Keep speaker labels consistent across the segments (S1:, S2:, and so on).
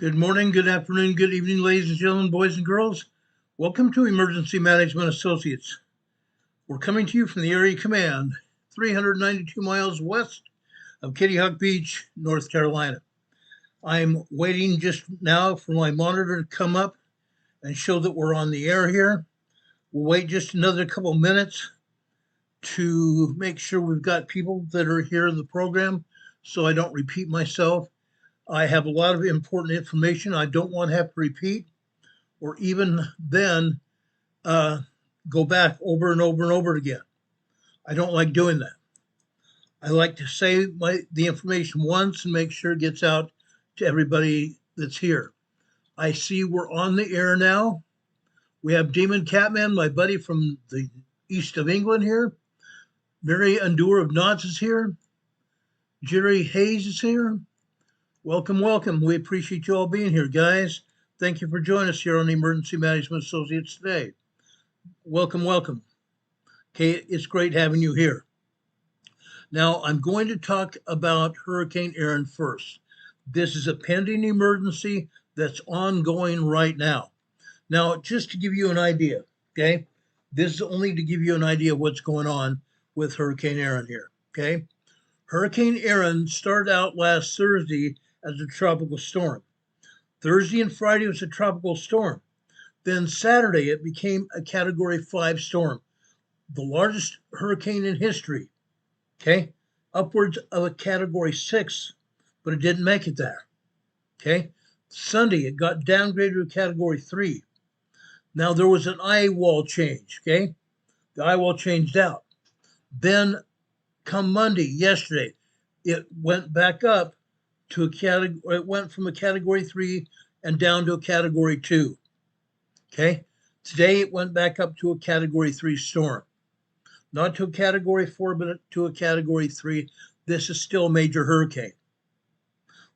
S1: Good morning, good afternoon, good evening, ladies and gentlemen, boys and girls. Welcome to Emergency Management Associates. We're coming to you from the Area Command, 392 miles west of Kitty Hawk Beach, North Carolina. I'm waiting just now for my monitor to come up and show that we're on the air here. We'll wait just another couple minutes to make sure we've got people that are here in the program so I don't repeat myself. I have a lot of important information I don't want to have to repeat or even then go back over and over and over again. I don't like doing that. I like to say the information once and make sure it gets out to everybody that's here. I see we're on the air now. We have Demon Catman, my buddy from the east of England here. Mary Undur of Knots is here. Jerry Hayes is here. Welcome, welcome. We appreciate you all being here, guys. Thank you for joining us here on Emergency Management Associates today. Welcome, welcome. Okay, it's great having you here. Now, I'm going to talk about Hurricane Erin first. This is a pending emergency that's ongoing right now. Now, just to give you an idea, okay? This is only to give you an idea of what's going on with Hurricane Erin here, okay? Hurricane Erin started out last Thursday as a tropical storm. Thursday and Friday was a tropical storm. Then Saturday, it became a Category 5 storm, the largest hurricane in history, okay? Upwards of a Category 6, but it didn't make it there, okay? Sunday, it got downgraded to a Category 3. Now, there was an eye wall change, okay? The eye wall changed out. Then, come Monday, yesterday, it went back up to a category, it went from a Category 3 and down to a Category 2, okay? Today, it went back up to a Category 3 storm. Not to a Category 4, but to a Category 3. This is still a major hurricane.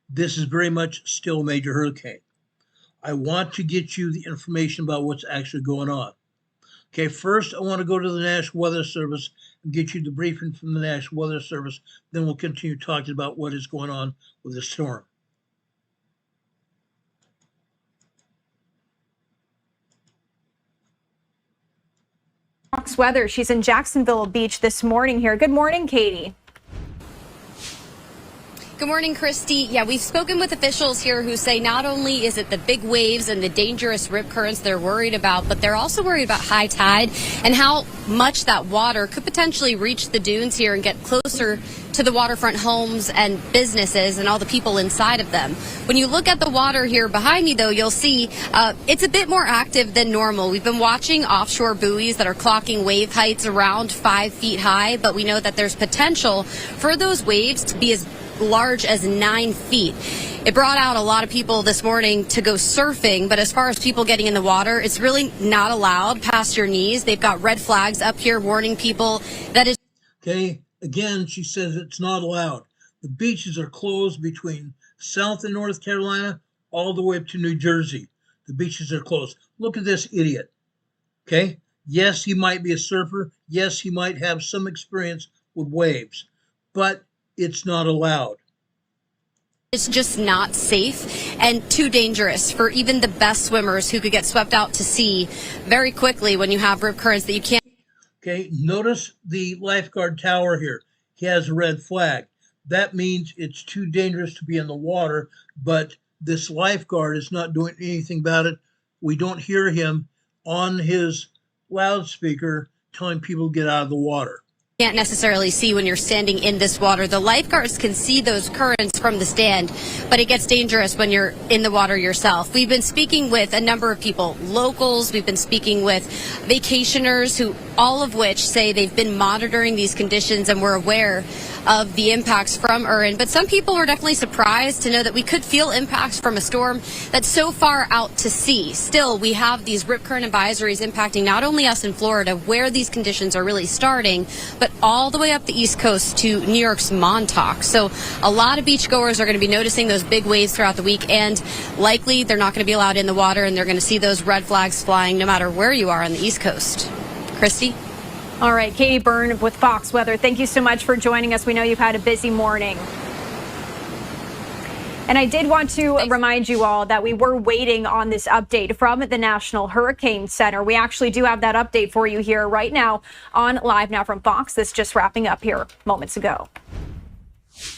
S1: This is very much still a major hurricane. I want to get you the information about what's actually going on. Okay, first I want to go to the National Weather Service and get you the briefing from the National Weather Service. Then we'll continue talking about what is going on with the storm.
S2: Fox Weather. She's in Jacksonville Beach this morning here. Good morning, Katie.
S3: Good morning, Christy. Yeah, we've spoken with officials here who say not only is it the big waves and the dangerous rip currents they're worried about, but they're also worried about high tide and how much that water could potentially reach the dunes here and get closer to the waterfront homes and businesses and all the people inside of them. When you look at the water here behind me, though, you'll see it's a bit more active than normal. We've been watching offshore buoys that are clocking wave heights around 5 feet high, but we know that there's potential for those waves to be as large as 9 feet. It brought out a lot of people this morning to go surfing, but as far as people getting in the water, it's really not allowed past your knees. They've got red flags up here warning people that is.
S1: Okay, again, she says it's not allowed. The beaches are closed between South and North Carolina all the way up to New Jersey. The beaches are closed. Look at this idiot, okay? Yes, he might be a surfer. Yes, he might have some experience with waves, but it's not allowed.
S3: It's just not safe and too dangerous for even the best swimmers who could get swept out to sea very quickly when you have rip currents that you can't.
S1: Okay, notice the lifeguard tower here. He has a red flag. That means it's too dangerous to be in the water, but this lifeguard is not doing anything about it. We don't hear him on his loudspeaker telling people to get out of the water.
S3: Can't necessarily see when you're standing in this water. The lifeguards can see those currents from the stand, but it gets dangerous when you're in the water yourself. We've been speaking with a number of people, locals, we've been speaking with vacationers, who all of which say they've been monitoring these conditions and were aware of the impacts from Erin. But some people were definitely surprised to know that we could feel impacts from a storm that's so far out to sea. Still, we have these rip current advisories impacting not only us in Florida, where these conditions are really starting, but all the way up the East Coast to New York's Montauk. So a lot of beachgoers are going to be noticing those big waves throughout the week, and likely they're not going to be allowed in the water, and they're going to see those red flags flying no matter where you are on the East Coast. Christy?
S2: All right, Katie Byrne with Fox Weather. Thank you so much for joining us. We know you've had a busy morning. And I did want to remind you all that we were waiting on this update from the National Hurricane Center. We actually do have that update for you here right now on Live Now from Fox. This just wrapping up here moments ago.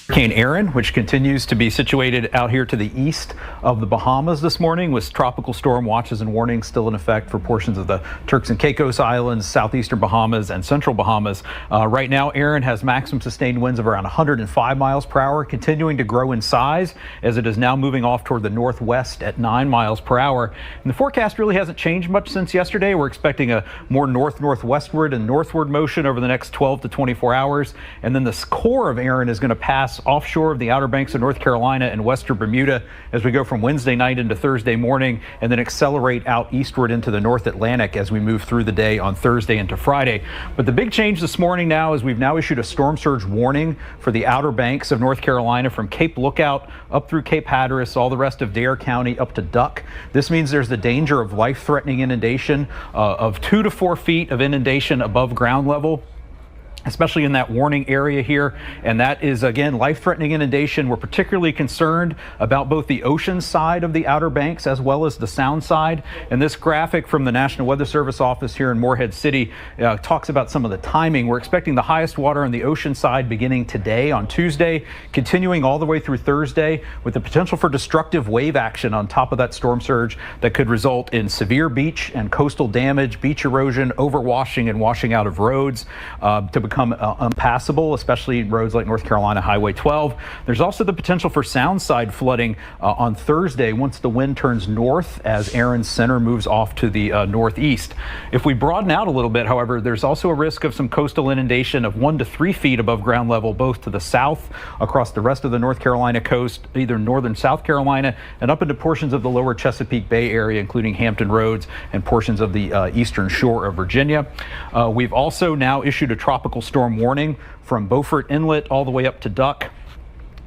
S4: Hurricane Erin, which continues to be situated out here to the east of the Bahamas this morning, with tropical storm watches and warnings still in effect for portions of the Turks and Caicos Islands, southeastern Bahamas, and central Bahamas. Right now, Erin has maximum sustained winds of around 105 miles per hour, continuing to grow in size as it is now moving off toward the northwest at 9 miles per hour. And the forecast really hasn't changed much since yesterday. We're expecting a more northwestward and northward motion over the next 12 to 24 hours. And then the core of Erin is going to pass offshore of the Outer Banks of North Carolina and western Bermuda as we go from Wednesday night into Thursday morning, and then accelerate out eastward into the North Atlantic as we move through the day on Thursday into Friday. But the big change this morning now is we've now issued a storm surge warning for the Outer Banks of North Carolina from Cape Lookout up through Cape Hatteras, all the rest of Dare County up to Duck. This means there's the danger of life-threatening inundation of 2 to 4 feet of inundation above ground level, especially in that warning area here. And that is, again, life-threatening inundation. We're particularly concerned about both the ocean side of the Outer Banks as well as the sound side. And this graphic from the National Weather Service office here in Morehead City talks about some of the timing. We're expecting the highest water on the ocean side beginning today on Tuesday, continuing all the way through Thursday, with the potential for destructive wave action on top of that storm surge that could result in severe beach and coastal damage, beach erosion, overwashing and washing out of roads to become unpassable, especially roads like North Carolina Highway 12. There's also the potential for sound side flooding on Thursday once the wind turns north as Erin's center moves off to the northeast. If we broaden out a little bit, however, there's also a risk of some coastal inundation of 1 to 3 feet above ground level, both to the south across the rest of the North Carolina coast, either northern South Carolina and up into portions of the lower Chesapeake Bay area, including Hampton Roads and portions of the eastern shore of Virginia. We've also now issued a tropical storm warning from Beaufort Inlet all the way up to Duck.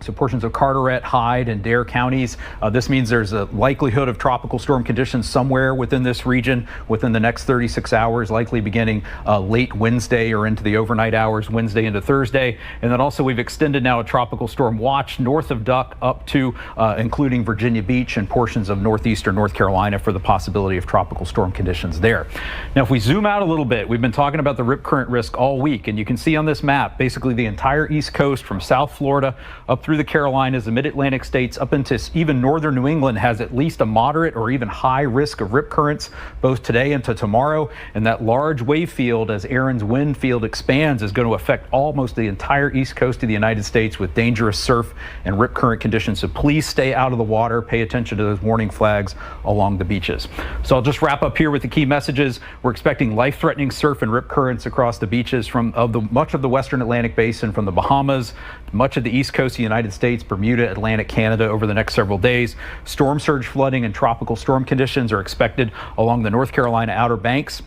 S4: So portions of Carteret, Hyde, and Dare counties. This means there's a likelihood of tropical storm conditions somewhere within this region within the next 36 hours, likely beginning late Wednesday or into the overnight hours, Wednesday into Thursday. And then also we've extended now a tropical storm watch north of Duck up to including Virginia Beach and portions of northeastern North Carolina for the possibility of tropical storm conditions there. Now, if we zoom out a little bit, we've been talking about the rip current risk all week, and you can see on this map basically the entire East Coast from South Florida up through the Carolinas, the mid-Atlantic states, up into even northern New England has at least a moderate or even high risk of rip currents both today and to tomorrow. And that large wave field, as Erin's wind field expands, is going to affect almost the entire east coast of the United States with dangerous surf and rip current conditions. So please stay out of the water. Pay attention to those warning flags along the beaches. So I'll just wrap up here with the key messages. We're expecting life-threatening surf and rip currents across the beaches from much of the western Atlantic basin, from the Bahamas, much of the east coast of the United States, Bermuda, Atlantic Canada over the next several days. Storm surge flooding and tropical storm conditions are expected along the North Carolina Outer Banks.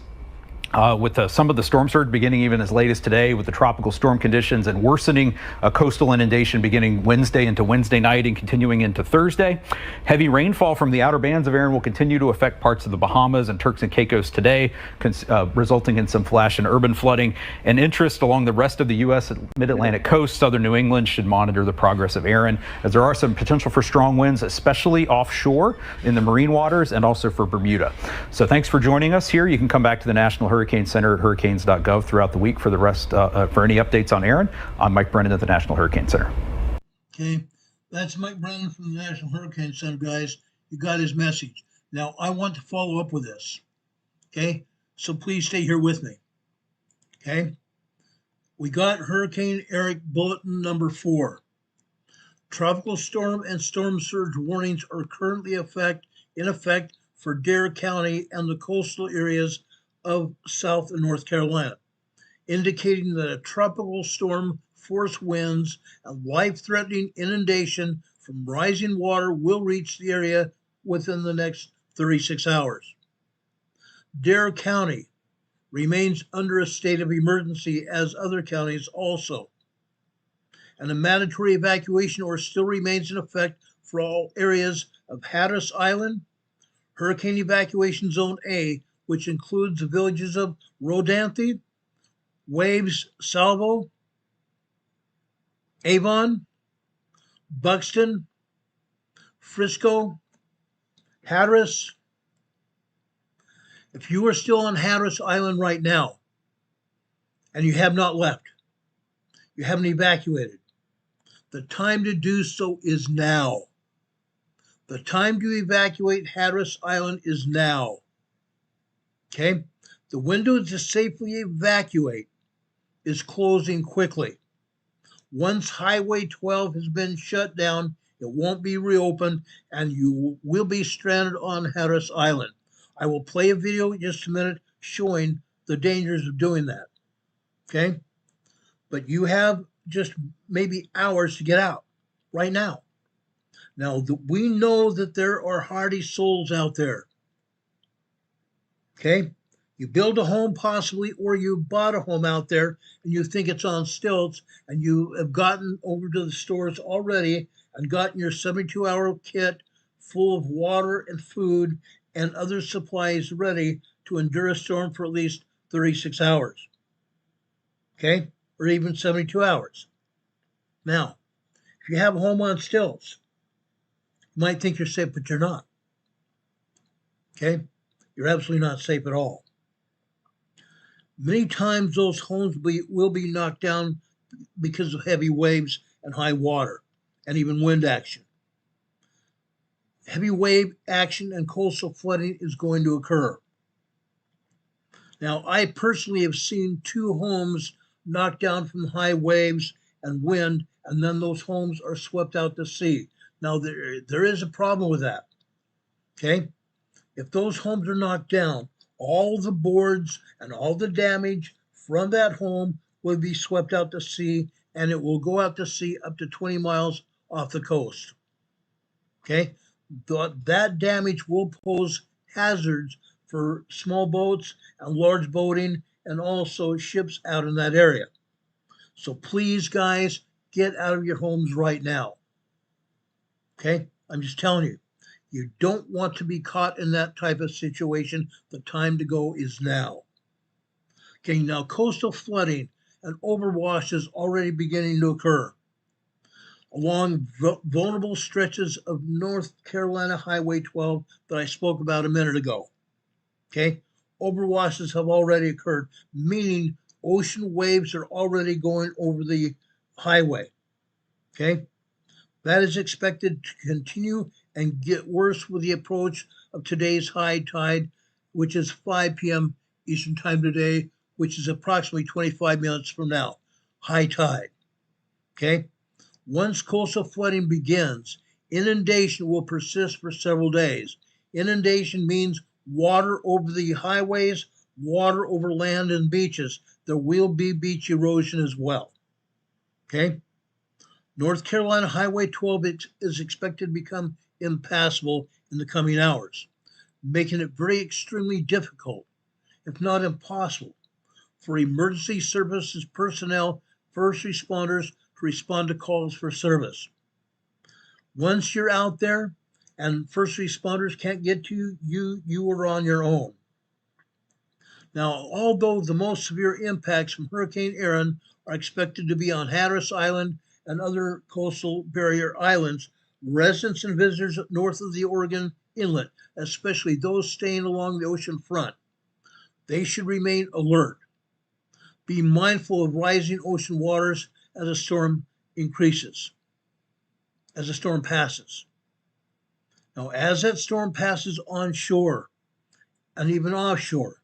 S4: With some of the storm surge beginning even as late as today, with the tropical storm conditions and worsening coastal inundation beginning Wednesday into Wednesday night and continuing into Thursday. Heavy rainfall from the outer bands of Erin will continue to affect parts of the Bahamas and Turks and Caicos today, resulting in some flash and urban flooding. And interest along the rest of the U.S. mid-Atlantic coast, southern New England, should monitor the progress of Erin, as there are some potential for strong winds, especially offshore in the marine waters and also for Bermuda. So thanks for joining us here. You can come back to the National Hurricane Center at hurricanes.gov throughout the week for the rest for any updates on Erin. I'm Mike Brennan at the National Hurricane Center.
S1: Okay, that's Mike Brennan from the National Hurricane Center, guys. You got his message. Now, I want to follow up with this. Okay, so please stay here with me. Okay, we got Hurricane Eric bulletin number 4. Tropical storm and storm surge warnings are currently in effect for Dare County and the coastal areas of South and North Carolina, indicating that a tropical storm, force winds, and life-threatening inundation from rising water will reach the area within the next 36 hours. Dare County remains under a state of emergency, as other counties also, and a mandatory evacuation order still remains in effect for all areas of Hatteras Island, Hurricane Evacuation Zone A, which includes the villages of Rodanthe, Waves Salvo, Avon, Buxton, Frisco, Hatteras. If you are still on Hatteras Island right now and you have not left, you haven't evacuated, the time to do so is now. The time to evacuate Hatteras Island is now. Okay? The window to safely evacuate is closing quickly. Once Highway 12 has been shut down, it won't be reopened and you will be stranded on Hatteras Island. I will play a video in just a minute showing the dangers of doing that. Okay? But you have just maybe hours to get out right now. Now, we know that there are hardy souls out there. Okay? You build a home possibly, or you bought a home out there and you think it's on stilts, and you have gotten over to the stores already and gotten your 72-hour kit full of water and food and other supplies ready to endure a storm for at least 36 hours. Okay? Or even 72 hours. Now, if you have a home on stilts, you might think you're safe, but you're not. Okay? You're absolutely not safe at all. Many times those homes will be knocked down because of heavy waves and high water and even wind action. Heavy wave action and coastal flooding is going to occur. Now, I personally have seen 2 homes knocked down from high waves and wind, and then those homes are swept out to sea. Now, there is a problem with that. Okay? If those homes are knocked down, all the boards and all the damage from that home will be swept out to sea, and it will go out to sea up to 20 miles off the coast. Okay? That damage will pose hazards for small boats and large boating and also ships out in that area. So please, guys, get out of your homes right now. Okay? I'm just telling you. You don't want to be caught in that type of situation. The time to go is now. Okay, now coastal flooding and overwash is already beginning to occur along vulnerable stretches of North Carolina Highway 12 that I spoke about a minute ago. Okay, overwashes have already occurred, meaning ocean waves are already going over the highway. Okay, that is expected to continue and get worse with the approach of today's high tide, which is 5 p.m. Eastern Time today, which is approximately 25 minutes from now. High tide. Okay? Once coastal flooding begins, inundation will persist for several days. Inundation means water over the highways, water over land and beaches. There will be beach erosion as well. Okay? North Carolina Highway 12 is expected to become impassable in the coming hours, making it very extremely difficult, if not impossible, for emergency services personnel, first responders to respond to calls for service. Once you're out there and first responders can't get to you, you are on your own. Now, although the most severe impacts from Hurricane Erin are expected to be on Hatteras Island and other coastal barrier islands, residents and visitors north of the Oregon Inlet, especially those staying along the ocean front, they should remain alert. Be mindful of rising ocean waters as a storm increases, as a storm passes. Now, as that storm passes onshore and even offshore,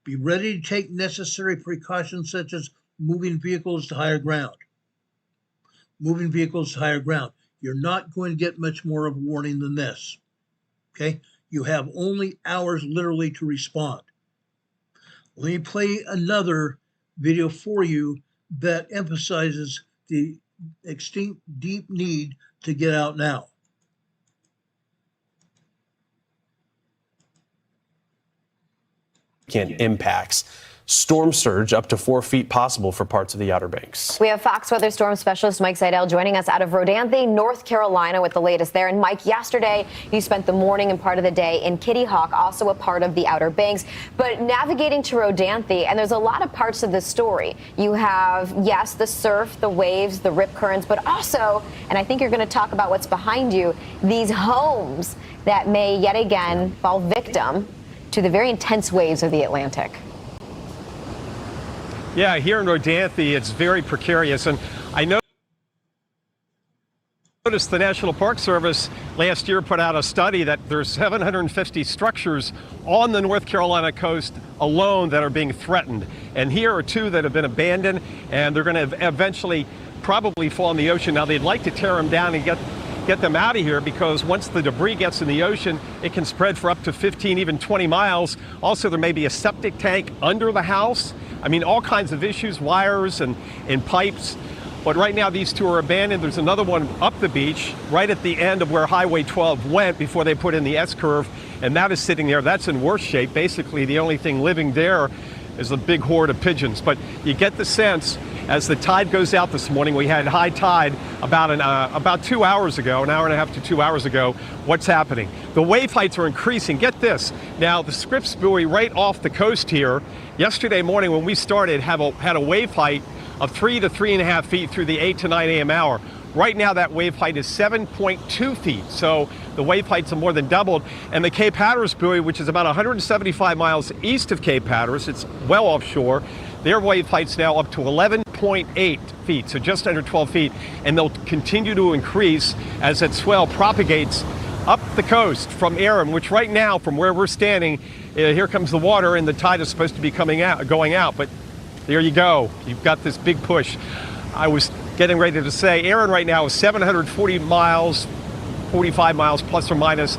S1: be ready to take necessary precautions such as moving vehicles to higher ground. Moving vehicles to higher ground. You're not going to get much more of a warning than this. Okay? You have only hours literally to respond. Let me play another video for you that emphasizes the extinct deep need to get out now.
S5: Impacts. storm surge up to 4 feet possible for parts of the Outer Banks.
S6: We have Fox Weather Storm Specialist Mike Seidel joining us out of Rodanthe, North Carolina with the latest there. And Mike, yesterday you spent the morning and part of the day in Kitty Hawk, also a part of the Outer Banks, but navigating to Rodanthe, and there's a lot of parts of the story. You have, yes, the surf, the waves, the rip currents, but also, and I think you're going to talk about what's behind you, these homes that may yet again fall victim to the very intense waves of the Atlantic.
S7: Yeah, here in Rodanthe, it's very precarious. And I noticed the National Park Service last year put out a study that there's 750 structures on the North Carolina coast alone that are being threatened. And here are 2 that have been abandoned, and they're going to eventually probably fall in the ocean. Now, they'd like to tear them down and get them out of here, because once the debris gets in the ocean, it can spread for up to 15, even 20 miles. Also, there may be a septic tank under the house. I mean, all kinds of issues, wires and pipes. But right now, these 2 are abandoned. There's another one up the beach, right at the end of where Highway 12 went before they put in the S-curve, and that is sitting there. That's in worse shape. Basically, the only thing living there is a big horde of pigeons. But you get the sense, as the tide goes out this morning, we had high tide about 2 hours ago, an hour and a half to 2 hours ago. What's happening? The wave heights are increasing. Get this. Now, the Scripps buoy right off the coast here, yesterday morning when we started, had a wave height of 3 to 3.5 feet through the 8 to 9 a.m. hour. Right now, that wave height is 7.2 feet. So the wave heights have more than doubled. And the Cape Hatteras buoy, which is about 175 miles east of Cape Hatteras, it's well offshore, their wave height's now up to 11.8 feet, so just under 12 feet. And they'll continue to increase as that swell propagates up the coast from Erin, which right now, from where we're standing, here comes the water, and the tide is supposed to be going out. But there you go. You've got this big push. I was getting ready to say, Erin right now is 740 miles, 45 miles plus or minus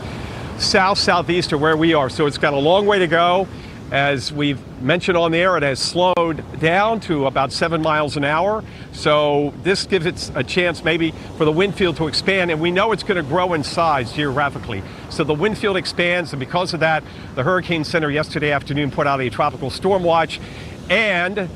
S7: southeast of where we are. So it's got a long way to go. As we've mentioned on the air, it has slowed down to about 7 miles an hour. So this gives it a chance maybe for the wind field to expand, and we know it's going to grow in size geographically. So the wind field expands, and because of that, the Hurricane Center yesterday afternoon put out a tropical storm watch and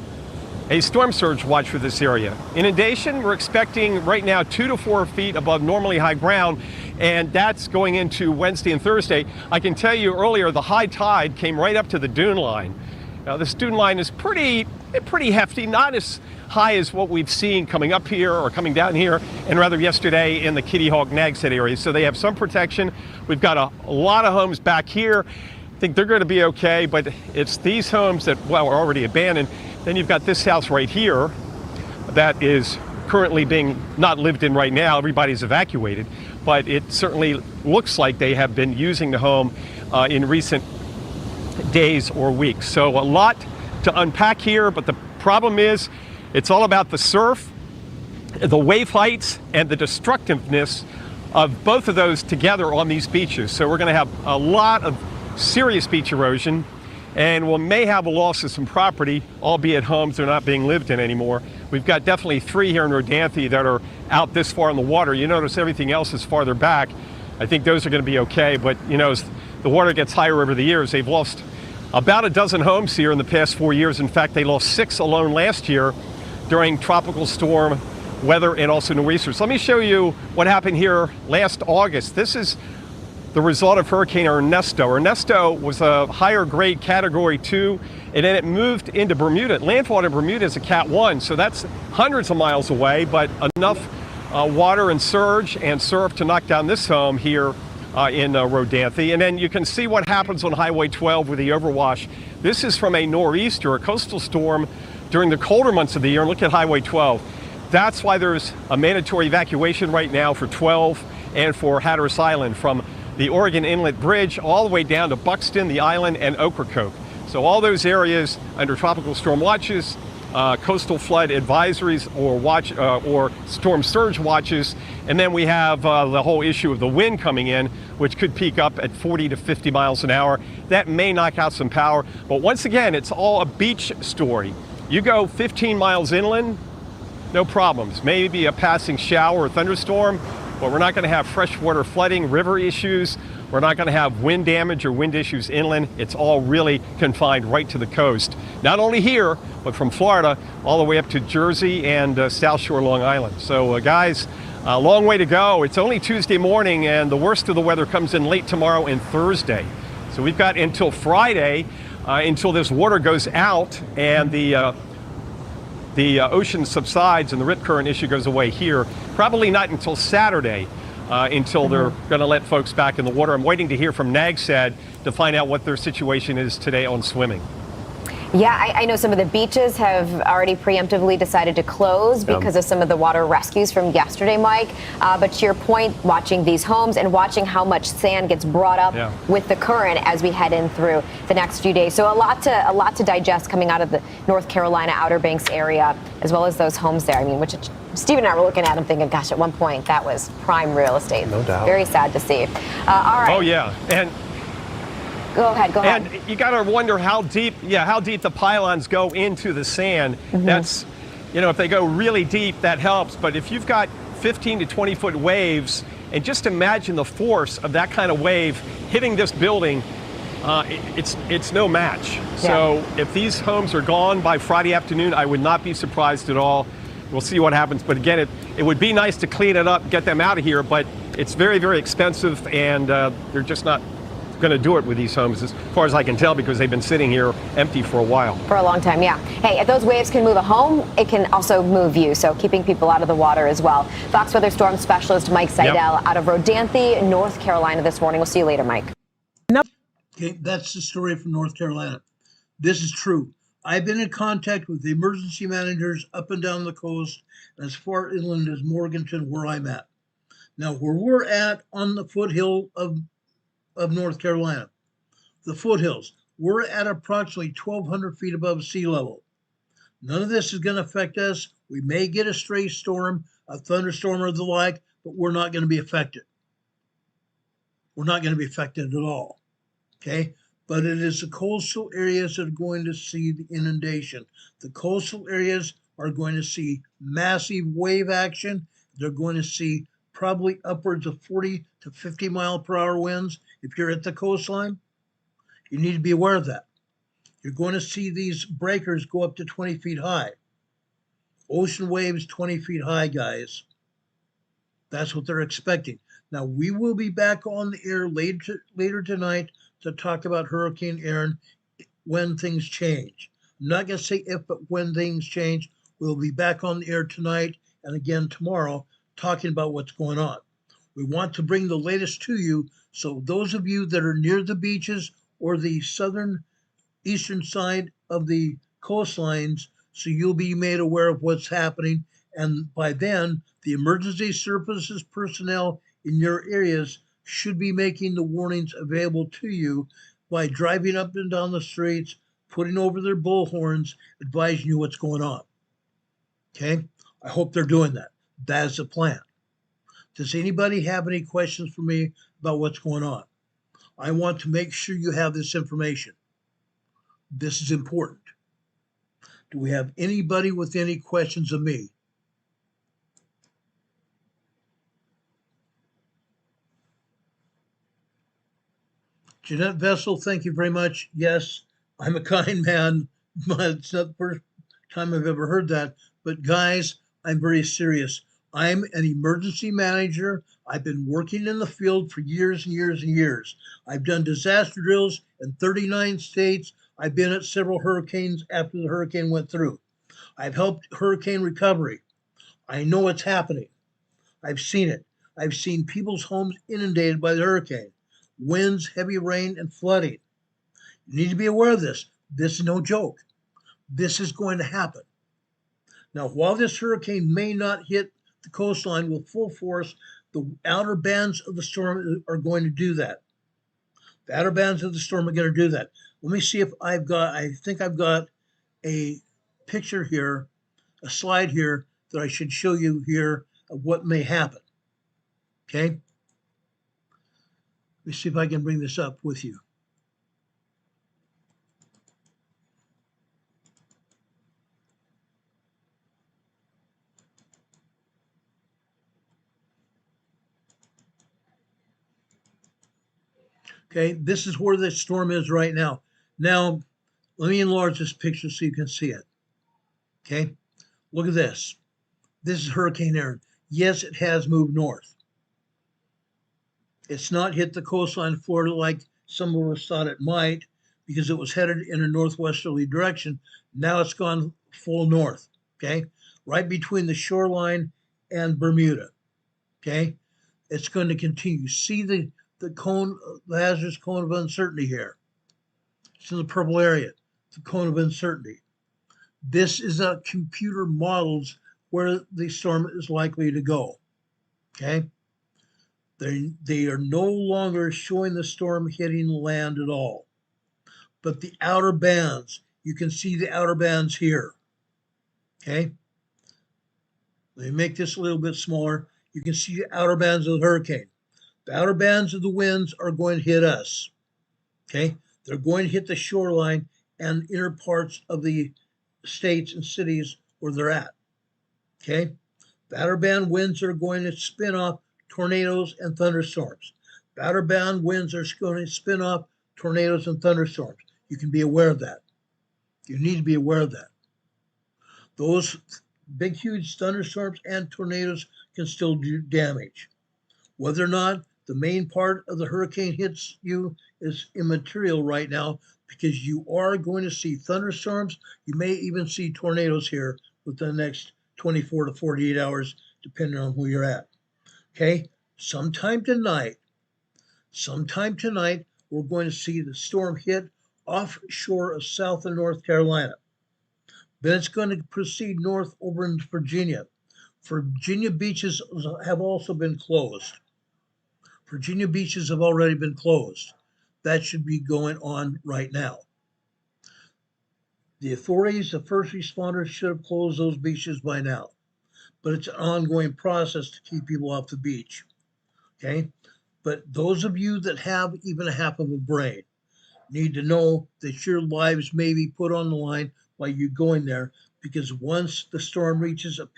S7: a storm surge watch for this area. Inundation, we're expecting right now 2 to 4 feet above normally high ground, and that's going into Wednesday and Thursday. I can tell you earlier, the high tide came right up to the dune line. Now, this dune line is pretty hefty, not as high as what we've seen coming up here or coming down here, and rather yesterday in the Kitty Hawk Nags Head area. So they have some protection. We've got a lot of homes back here. I think they're going to be okay, but it's these homes that, well, are already abandoned. Then you've got this house right here that is currently being not lived in right now. Everybody's evacuated, but it certainly looks like they have been using the home in recent days or weeks. So a lot to unpack here, but the problem is it's all about the surf, the wave heights, and the destructiveness of both of those together on these beaches. So we're going to have a lot of serious beach erosion, and we may have a loss of some property, albeit homes that are not being lived in anymore. We've got definitely 3 here in Rodanthe that are out this far in the water. You notice everything else is farther back. I think those are going to be okay, but you know, as the water gets higher over the years, they've lost about a dozen homes here in the past 4 years. In fact, they lost 6 alone last year during tropical storm weather and also nor'easters. Let me show you what happened here last August. This is the result of Hurricane Ernesto. Ernesto was a higher grade Category 2, and then it moved into Bermuda. It landfalled in Bermuda as a Cat 1, so that's hundreds of miles away, but enough water and surge and surf to knock down this home here in Rodanthe. And then you can see what happens on Highway 12 with the overwash. This is from a nor'easter, a coastal storm during the colder months of the year. And look at Highway 12. That's why there's a mandatory evacuation right now for 12 and for Hatteras Island, from the Oregon Inlet Bridge all the way down to Buxton, the island, and Ocracoke. So all those areas under tropical storm watches, coastal flood advisories, or storm surge watches. And then we have the whole issue of the wind coming in, which could peak up at 40 to 50 miles an hour. That may knock out some power. But once again, it's all a beach story. You go 15 miles inland, no problems. Maybe a passing shower or thunderstorm. but we're not going to have freshwater flooding, river issues. We're not going to have wind damage or wind issues inland. It's all really confined right to the coast. Not only here, but from Florida all the way up to Jersey and South Shore, Long Island. So guys, a long way to go. It's only Tuesday morning, and the worst of the weather comes in late tomorrow and Thursday. So we've got until Friday until this water goes out and the ocean subsides and the rip current issue goes away here. Probably not until Saturday until they're going to let folks back in the water. I'm waiting to hear from NAGSAD to find out what their situation is today on swimming.
S6: Yeah, I know some of the beaches have already preemptively decided to close because of some of the water rescues from yesterday, Mike. But to your point, watching these homes and watching how much sand gets brought up with the current as we head in through the next few days. So a lot to digest coming out of the North Carolina Outer Banks area, as well as those homes there. I mean, which Steve and I were looking at them thinking, gosh, at one point that was prime real estate.
S5: No doubt.
S6: Very sad to see. All right.
S7: Oh, yeah. And
S6: Go ahead.
S7: And you got to wonder how deep the pylons go into the sand. That's, if they go really deep, that helps. But if you've got 15 to 20 foot waves, and just imagine the force of that kind of wave hitting this building, it's no match. Yeah. So if these homes are gone by Friday afternoon, I would not be surprised at all. We'll see what happens. But again, it would be nice to clean it up, get them out of here. But it's very, very expensive, and they're just not going to do it with these homes, as far as I can tell, because they've been sitting here empty for a while.
S6: For a long time, yeah. Hey, if those waves can move a home, it can also move you, so keeping people out of the water as well. Fox Weather Storm Specialist Mike Seidel out of Rodanthe, North Carolina this morning. We'll see you later, Mike.
S1: Okay, that's the story from North Carolina. This is true. I've been in contact with the emergency managers up and down the coast, as far inland as Morganton, where I'm at. Now, where we're at on the foothill of North Carolina, the foothills, we're at approximately 1,200 feet above sea level. None of this is going to affect us. We may get a stray storm, a thunderstorm or the like, but we're not going to be affected. We're not going to be affected at all. Okay? But it is the coastal areas that are going to see the inundation. The coastal areas are going to see massive wave action. They're going to see probably upwards of 40 to 50 mile per hour winds. If you're at the coastline, you need to be aware of that. You're going to see these breakers go up to 20 feet high. Ocean waves 20 feet high, guys. That's what they're expecting. Now, we will be back on the air later tonight to talk about Hurricane Erin when things change. I'm not going to say if, but when things change. We'll be back on the air tonight and again tomorrow talking about what's going on. We want to bring the latest to you, so those of you that are near the beaches or the southern eastern side of the coastlines, so you'll be made aware of what's happening. And by then, the emergency services personnel in your areas should be making the warnings available to you by driving up and down the streets, putting over their bullhorns, advising you what's going on. Okay? I hope they're doing that. That is the plan. Does anybody have any questions for me about what's going on? I want to make sure you have this information. This is important. Do we have anybody with any questions of me? Jeanette Vessel, thank you very much. Yes, I'm a kind man, but it's not the first time I've ever heard that. But guys, I'm very serious. I'm an emergency manager. I've been working in the field for years and years and years. I've done disaster drills in 39 states. I've been at several hurricanes after the hurricane went through. I've helped hurricane recovery. I know what's happening. I've seen it. I've seen people's homes inundated by the hurricane, winds, heavy rain, and flooding. You need to be aware of this. This is no joke. This is going to happen. Now, while this hurricane may not hit the coastline with full force, the outer bands of the storm are going to do that. The outer bands of the storm are going to do that. Let me see if I think I've got a picture here, a slide here that I should show you here of what may happen. Okay? Let me see if I can bring this up with you. Okay, this is where the storm is right now. Now, let me enlarge this picture so you can see it. Okay, look at this. This is Hurricane Erin. Yes, it has moved north. It's not hit the coastline of Florida like some of us thought it might because it was headed in a northwesterly direction. Now it's gone full north, okay? Right between the shoreline and Bermuda, okay? It's going to continue. See the cone, the hazardous cone of uncertainty here. It's in the purple area, the cone of uncertainty. This is a computer models where the storm is likely to go, okay? They are no longer showing the storm hitting land at all. But the outer bands, you can see the outer bands here. Okay? Let me make this a little bit smaller. You can see the outer bands of the hurricane. The outer bands of the winds are going to hit us. Okay? They're going to hit the shoreline and inner parts of the states and cities where they're at. Okay? The outer band winds are going to spin off tornadoes and thunderstorms. The outer band winds are going to spin off tornadoes and thunderstorms. You can be aware of that. You need to be aware of that. Those big, huge thunderstorms and tornadoes can still do damage. Whether or not the main part of the hurricane hits you is immaterial right now because you are going to see thunderstorms. You may even see tornadoes here within the next 24 to 48 hours, depending on where you're at. Okay, sometime tonight, we're going to see the storm hit offshore of South and North Carolina. Then it's going to proceed north over into Virginia. Virginia beaches have also been closed. Virginia beaches have already been closed. That should be going on right now. The authorities, the first responders should have closed those beaches by now. But it's an ongoing process to keep people off the beach. Okay? But those of you that have even a half of a brain need to know that your lives may be put on the line while you're going there, because once the storm reaches a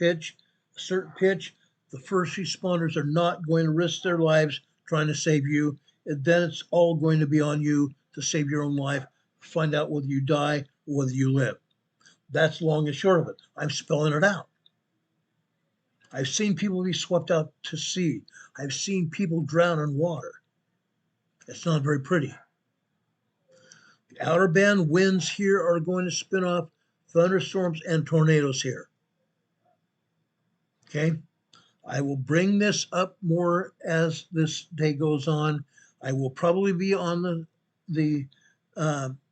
S1: certain pitch, the first responders are not going to risk their lives trying to save you. And then it's all going to be on you to save your own life, find out whether you die or whether you live. That's long and short of it. I'm spelling it out. I've seen people be swept out to sea. I've seen people drown in water. It's not very pretty. The outer band winds here are going to spin off thunderstorms and tornadoes here. Okay? I will bring this up more as this day goes on. I will probably be on the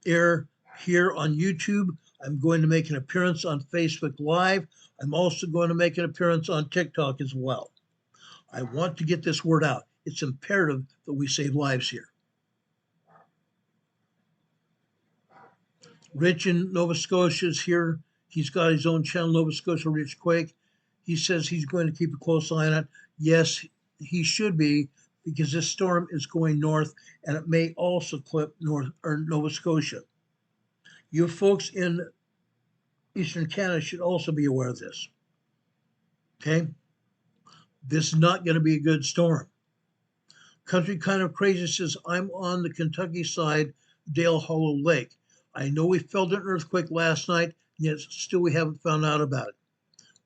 S1: air here on YouTube. I'm going to make an appearance on Facebook Live. I'm also going to make an appearance on TikTok as well. I want to get this word out. It's imperative that we save lives here. Rich in Nova Scotia is here. He's got his own channel, Nova Scotia Rich Quake. He says he's going to keep a close eye on it. Yes, he should be, because this storm is going north and it may also clip north or Nova Scotia. You folks in Eastern Canada should also be aware of this. Okay? This is not going to be a good storm. Country Kind of Crazy says, I'm on the Kentucky side, Dale Hollow Lake. I know we felt an earthquake last night, yet still we haven't found out about it.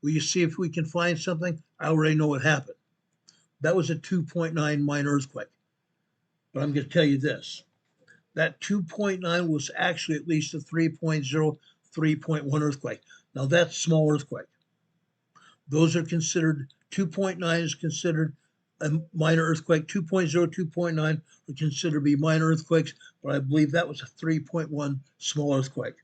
S1: Will you see if we can find something? I already know what happened. That was a 2.9 minor earthquake. But I'm going to tell you this. That 2.9 was actually at least a 3.0, 3.1 earthquake. Now that's small earthquake. Those are considered, 2.9 is considered a minor earthquake. 2.0, 2.9 are considered to be minor earthquakes, but I believe that was a 3.1 small earthquake.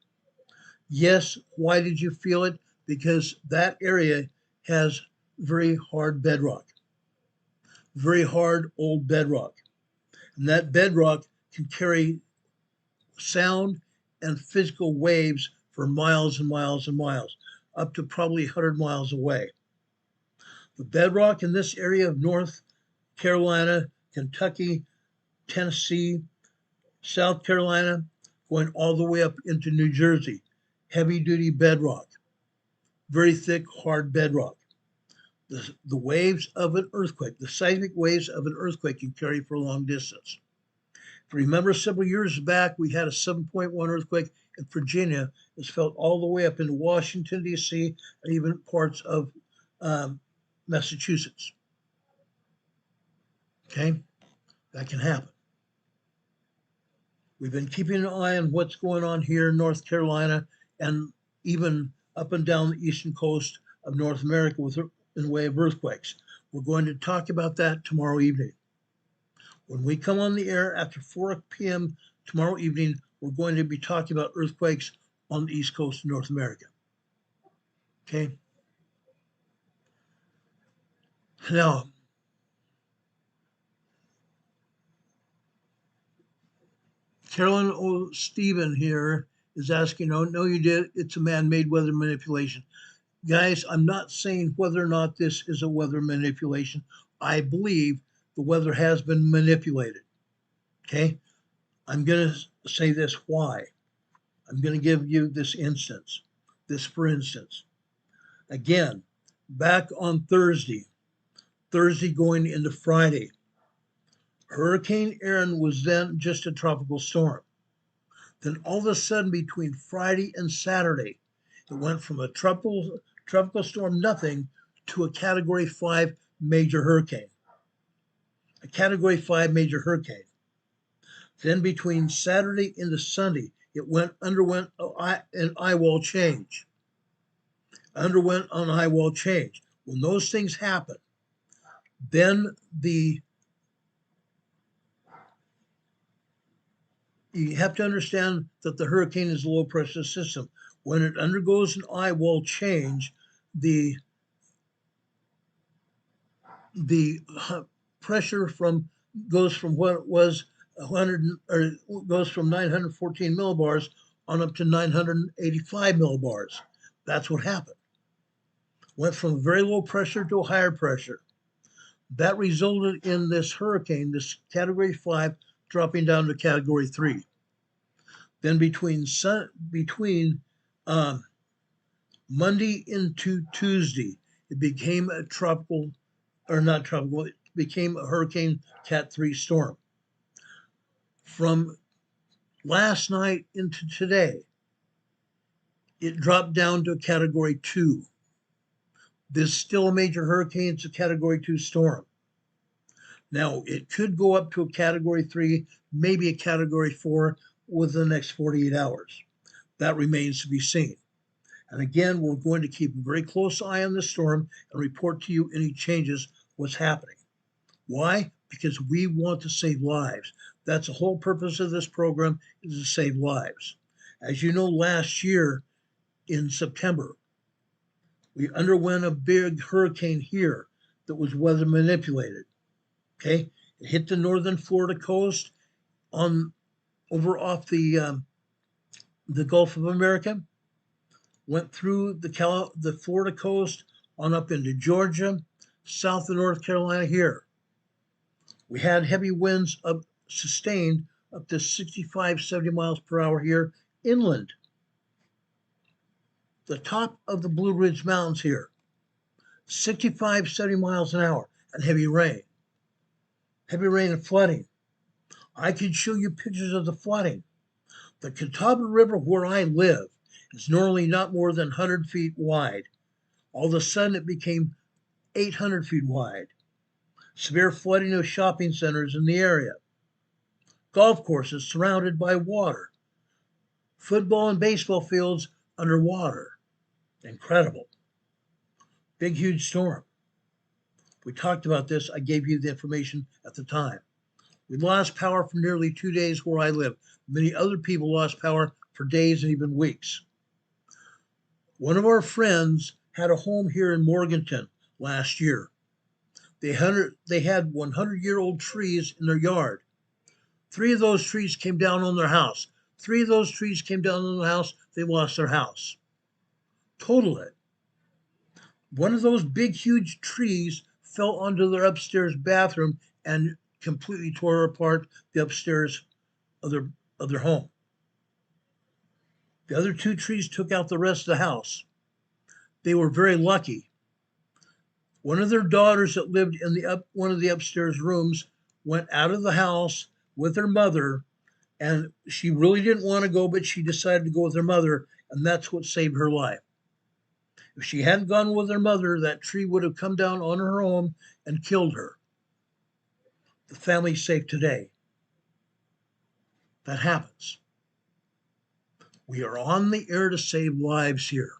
S1: Yes, why did you feel it? Because that area has very hard bedrock, very hard old bedrock. And that bedrock can carry sound and physical waves for miles and miles and miles, up to probably 100 miles away. The bedrock in this area of North Carolina, Kentucky, Tennessee, South Carolina, going all the way up into New Jersey, heavy duty bedrock, very thick, hard bedrock. The waves of an earthquake, the seismic waves of an earthquake can carry for a long distance. If you remember several years back, we had a 7.1 earthquake in Virginia. It's felt all the way up into Washington, D.C., and even parts of Massachusetts. Okay, that can happen. We've been keeping an eye on what's going on here in North Carolina and even up and down the eastern coast of North America in the way of earthquakes. We're going to talk about that tomorrow evening. When we come on the air after 4 p.m. tomorrow evening, we're going to be talking about earthquakes on the east coast of North America. Okay? Now, Carolyn O'Steven here is asking, oh, no, you did. It's a man-made weather manipulation. Guys, I'm not saying whether or not this is a weather manipulation. I believe the weather has been manipulated. Okay? I'm going to say this why. I'm going to give you this instance, for instance. Again, back on Thursday going into Friday, Hurricane Erin was then just a tropical storm. Then all of a sudden between Friday and Saturday, it went from a tropical storm nothing to a Category 5 major hurricane. A Category 5 major hurricane. Then between Saturday into Sunday, it underwent an eye wall change. Underwent an eye wall change. When those things happen, then you have to understand that the hurricane is a low pressure system. When it undergoes an eye wall change, the pressure goes from what it was 100 or goes from 914 millibars on up to 985 millibars. That's what happened. Went from very low pressure to a higher pressure. That resulted in this hurricane, this Category 5, dropping down to Category 3. Then between Monday into Tuesday, it became a it became a Hurricane Cat 3 storm. From last night into today, it dropped down to a Category 2. This is still a major hurricane. It's a Category 2 storm. Now, it could go up to a Category 3, maybe a Category 4 within the next 48 hours. That remains to be seen. And again, we're going to keep a very close eye on the storm and report to you any changes, what's happening. Why? Because we want to save lives. That's the whole purpose of this program, is to save lives. As you know, last year in September, we underwent a big hurricane here that was weather manipulated. Okay, it hit the northern Florida coast over off the Gulf of America, went through the Florida coast on up into Georgia, south of North Carolina here. We had heavy winds sustained up to 65, 70 miles per hour here inland. The top of the Blue Ridge Mountains here, 65, 70 miles an hour, and heavy rain. Heavy rain and flooding. I could show you pictures of the flooding. The Catawba River where I live is normally not more than 100 feet wide. All of a sudden it became 800 feet wide. Severe flooding of shopping centers in the area. Golf courses surrounded by water. Football and baseball fields underwater. Incredible. Big, huge storm. We talked about this. I gave you the information at the time. We lost power for nearly 2 days where I live. Many other people lost power for days and even weeks. One of our friends had a home here in Morganton last year. They had 100-year-old trees in their yard. 3 of those trees came down on their house. 3 of those trees came down on the house. They lost their house. Total it. One of those big, huge trees fell onto their upstairs bathroom and completely tore apart the upstairs of their home. The other 2 trees took out the rest of the house. They were very lucky. One of their daughters that lived in one of the upstairs rooms went out of the house with her mother And she really didn't want to go, but she decided to go with her mother, and that's what saved her life. If she hadn't gone with her mother, that tree would have come down on her home and killed her. The family's safe today. That happens. We are on the air to save lives here.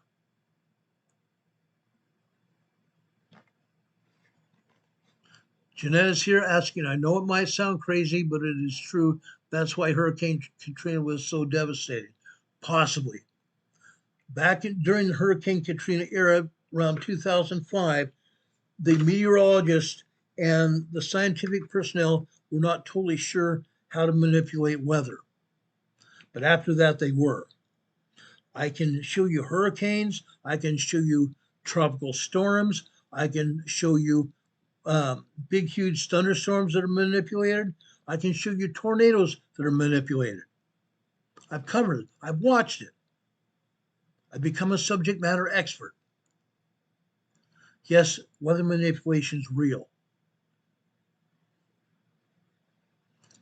S1: Jeanette is here asking, I know it might sound crazy, but it is true. That's why Hurricane Katrina was so devastating. Possibly. During the Hurricane Katrina era, around 2005, the meteorologists and the scientific personnel were not totally sure how to manipulate weather. But after that, they were. I can show you hurricanes. I can show you tropical storms. I can show you big, huge thunderstorms that are manipulated. I can show you tornadoes that are manipulated. I've covered it. I've watched it. I've become a subject matter expert. Yes, weather manipulation is real.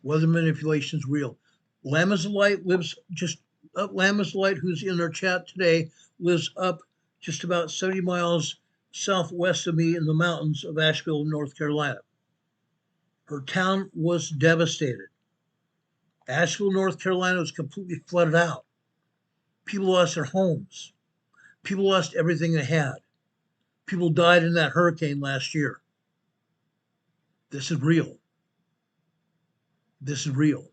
S1: Weather manipulation is real. Lamb is the Light lives just up. Lamb is the Light, who's in our chat today, lives up just about 70 miles southwest of me in the mountains of Asheville, North Carolina. Her town was devastated. Asheville, North Carolina was completely flooded out. People lost their homes. People lost everything they had. People died in that hurricane last year. This is real. This is real.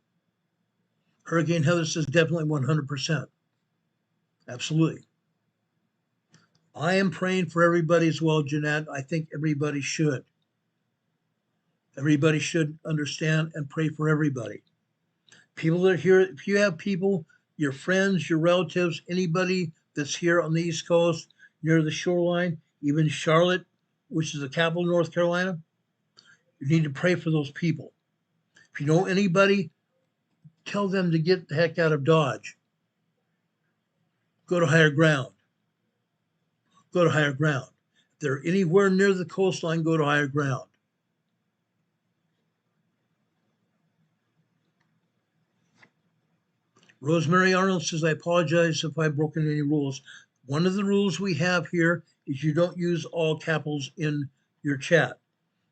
S1: Hurricane Heather says definitely 100%. Absolutely. I am praying for everybody as well, Jeanette. I think everybody should. Everybody should understand and pray for everybody. People that are here, if you have people, your friends, your relatives, anybody that's here on the East Coast, near the shoreline, even Charlotte, which is the capital of North Carolina, you need to pray for those people. If you know anybody, tell them to get the heck out of Dodge. Go to higher ground. Go to higher ground. If they're anywhere near the coastline, go to higher ground. Rosemary Arnold says, I apologize if I've broken any rules. One of the rules we have here is you don't use all capitals in your chat.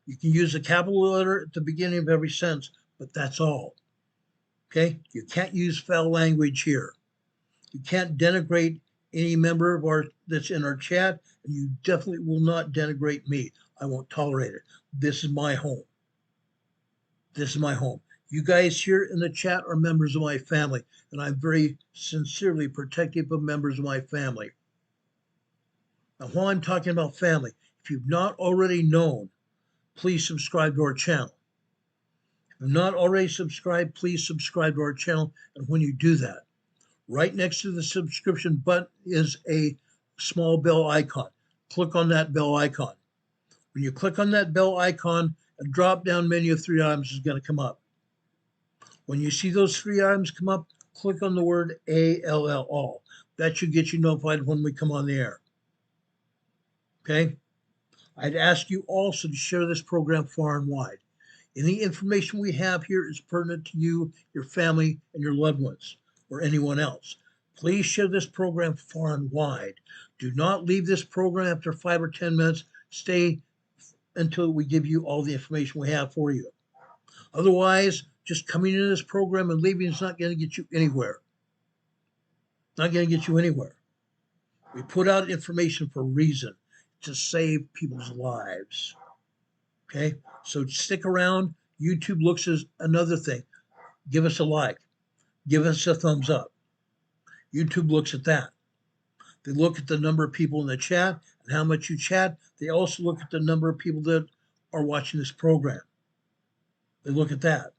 S1: You can use a capital letter at the beginning of every sentence, but that's all. Okay? You can't use foul language here. You can't denigrate any member of our that's in our chat, and you definitely will not denigrate me. I won't tolerate it. This is my home. This is my home. You guys here in the chat are members of my family, and I'm very sincerely protective of members of my family. Now, while I'm talking about family, if you've not already known, please subscribe to our channel. If you've not already subscribed, please subscribe to our channel. And when you do that, right next to the subscription button is a small bell icon. Click on that bell icon. When you click on that bell icon, a drop-down menu of 3 items is going to come up. When you see those 3 items come up, click on the word ALL. That should get you notified when we come on the air. Okay? I'd ask you also to share this program far and wide. Any information we have here is pertinent to you, your family, and your loved ones, or anyone else. Please share this program far and wide. Do not leave this program after 5 or 10 minutes. Stay until we give you all the information we have for you. Otherwise, just coming into this program and leaving is not going to get you anywhere. Not going to get you anywhere. We put out information for a reason, to save people's lives. Okay? So stick around. YouTube looks as another thing. Give us a like. Give us a thumbs up. YouTube looks at that. They look at the number of people in the chat and how much you chat. They also look at the number of people that are watching this program. They look at that.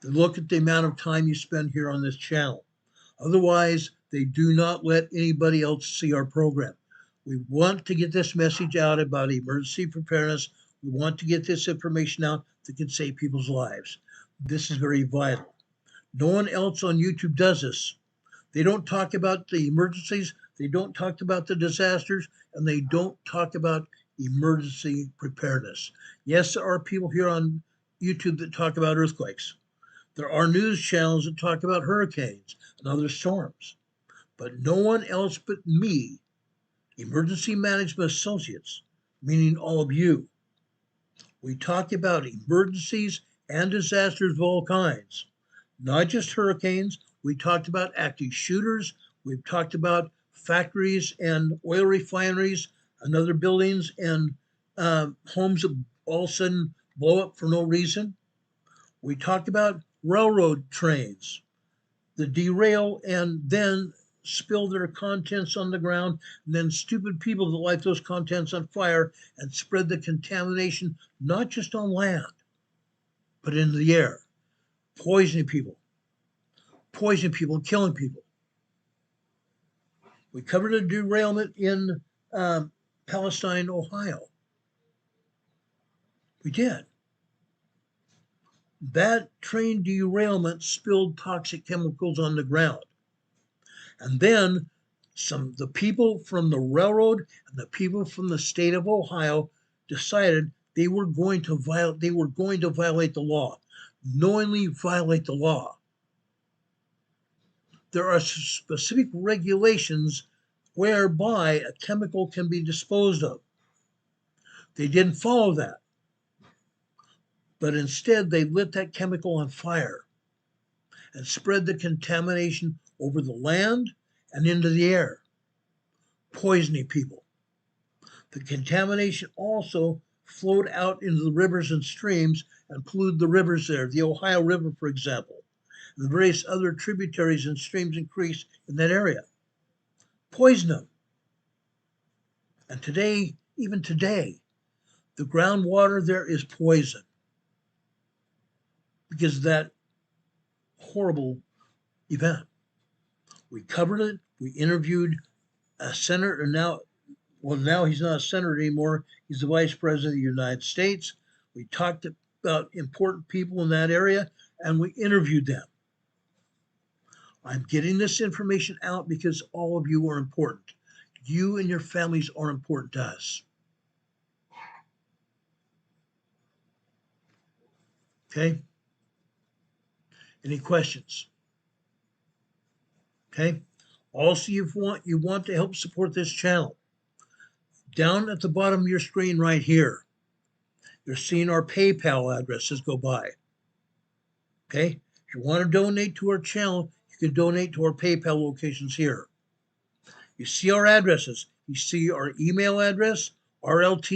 S1: They look at the amount of time you spend here on this channel. Otherwise, they do not let anybody else see our program. We want to get this message out about emergency preparedness. We want to get this information out that can save people's lives. This is very vital. No one else on YouTube does this. They don't talk about the emergencies. They don't talk about the disasters, and they don't talk about emergency preparedness. Yes, there are people here on YouTube that talk about earthquakes. There are news channels that talk about hurricanes and other storms, but no one else but me, Emergency Management Associates, meaning all of you. We talk about emergencies and disasters of all kinds, not just hurricanes. We talked about active shooters. We've talked about factories and oil refineries and other buildings and homes that all of a sudden blow up for no reason. We talked about railroad trains that derail and then spill their contents on the ground, and then stupid people that light those contents on fire and spread the contamination, not just on land, but in the air, poisoning people, killing people. We covered a derailment in Palestine, Ohio. We did. That train derailment spilled toxic chemicals on the ground. And then the people from the railroad and the people from the state of Ohio decided they were going to violate the law, knowingly violate the law. There are specific regulations whereby a chemical can be disposed of. They didn't follow that, but instead they lit that chemical on fire and spread the contamination over the land and into the air, poisoning people. The contamination also flowed out into the rivers and streams and polluted the rivers there, the Ohio River, for example, and the various other tributaries and streams and creeks in that area. Poison them. And today, even today, the groundwater there is poison because of that horrible event. We covered it. We interviewed a senator, and now he's not a senator anymore. He's the vice president of the United States. We talked about important people in that area, and we interviewed them. I'm getting this information out because all of you are important. You and your families are important to us. Okay? Any questions? Okay? Also, you want to help support this channel. Down at the bottom of your screen right here, you're seeing our PayPal addresses go by. Okay? If you want to donate to our channel, you can donate to our PayPal locations here. You see our addresses. You see our email address, rltnspdema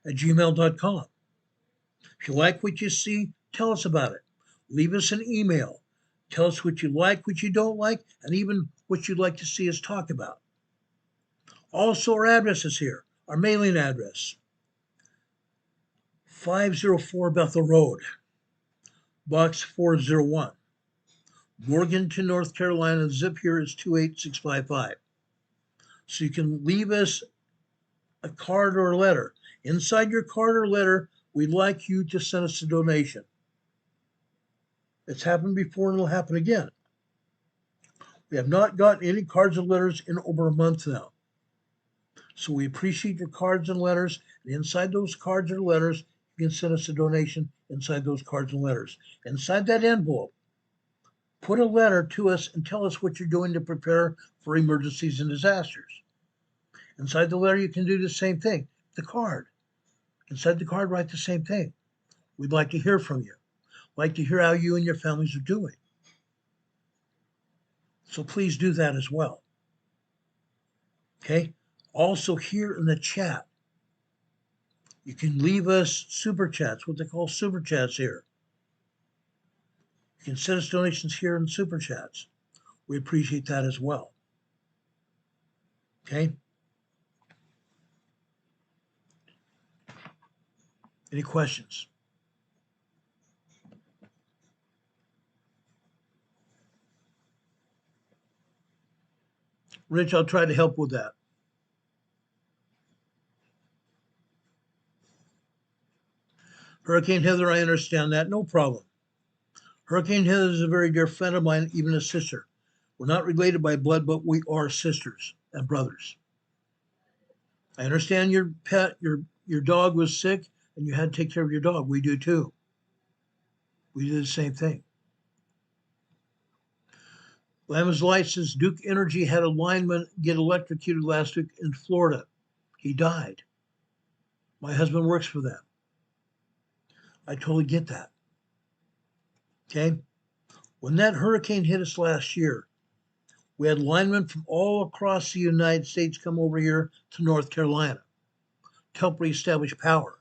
S1: at gmail.com. If you like what you see, tell us about it. Leave us an email. Tell us what you like, what you don't like, and even what you'd like to see us talk about. Also, our addresses here, our mailing address, 504 Bethel Road, Box 401, Morganton, North Carolina. Zip here is 28655. So you can leave us a card or a letter. Inside your card or letter, we'd like you to send us a donation. It's happened before and it'll happen again. We have not gotten any cards or letters in over a month now. So we appreciate your cards and letters. And inside those cards or letters, you can send us a donation inside those cards and letters. Inside that envelope, put a letter to us and tell us what you're doing to prepare for emergencies and disasters. Inside the letter, you can do the same thing. The card. Inside the card, write the same thing. We'd like to hear from you. Like to hear how you and your families are doing. So please do that as well. Okay? Also here in the chat, you can leave us super chats, what they call super chats here. You can send us donations here in super chats. We appreciate that as well. Okay? Any questions? Rich, I'll try to help with that. Hurricane Heather, I understand that. No problem. Hurricane Heather is a very dear friend of mine, even a sister. We're not related by blood, but we are sisters and brothers. I understand your pet, your dog was sick, and you had to take care of your dog. We do too. We did the same thing. Lamb's Light says Duke Energy had a lineman get electrocuted last week in Florida. He died. My husband works for them. I totally get that. Okay? When that hurricane hit us last year, we had linemen from all across the United States come over here to North Carolina to help reestablish power.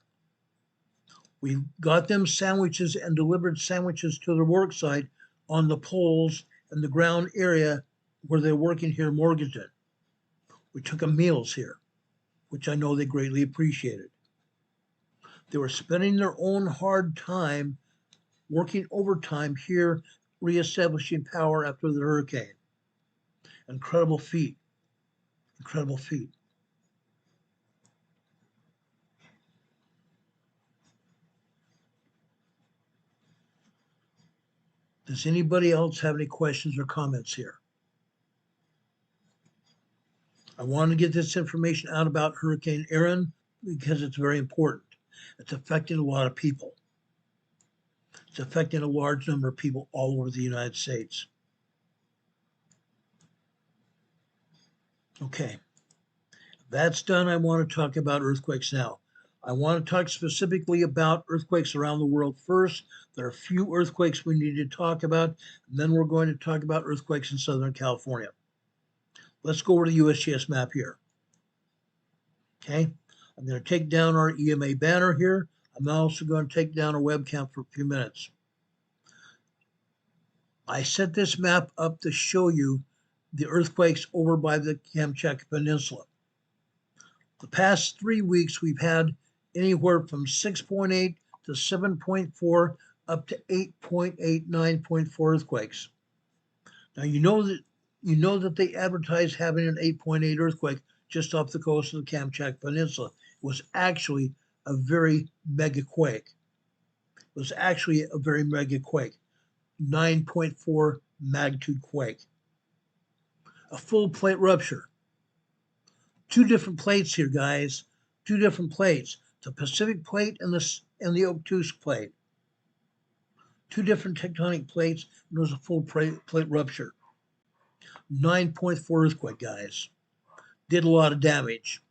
S1: We got them sandwiches and delivered sandwiches to their work site on the poles and the ground area where they're working here in Morganton. We took them meals here, which I know they greatly appreciated. They were spending their own hard time working overtime here, reestablishing power after the hurricane. Incredible feat. Incredible feat. Does anybody else have any questions or comments here? I want to get this information out about Hurricane Erin because it's very important. It's affecting a lot of people. It's affecting a large number of people all over the United States. Okay, that's done. I want to talk about earthquakes now. I want to talk specifically about earthquakes around the world first. There are a few earthquakes we need to talk about, and then we're going to talk about earthquakes in Southern California. Let's go over to the USGS map here. Okay, I'm going to take down our EMA banner here. I'm also going to take down our webcam for a few minutes. I set this map up to show you the earthquakes over by the Kamchatka Peninsula. The past 3 weeks, we've had anywhere from 6.8 to 7.4 up to 8.8, 9.4 earthquakes. Now you know that they advertised having an 8.8 earthquake just off the coast of the Kamchatka Peninsula. It was actually a very mega quake. It was actually a very mega quake, 9.4 magnitude quake. A full plate rupture. Two different plates here, guys. Two different plates. The Pacific plate and the obtuse plate. Two different tectonic plates, and it was a full plate rupture. 9.4 earthquake, guys. Did a lot of damage.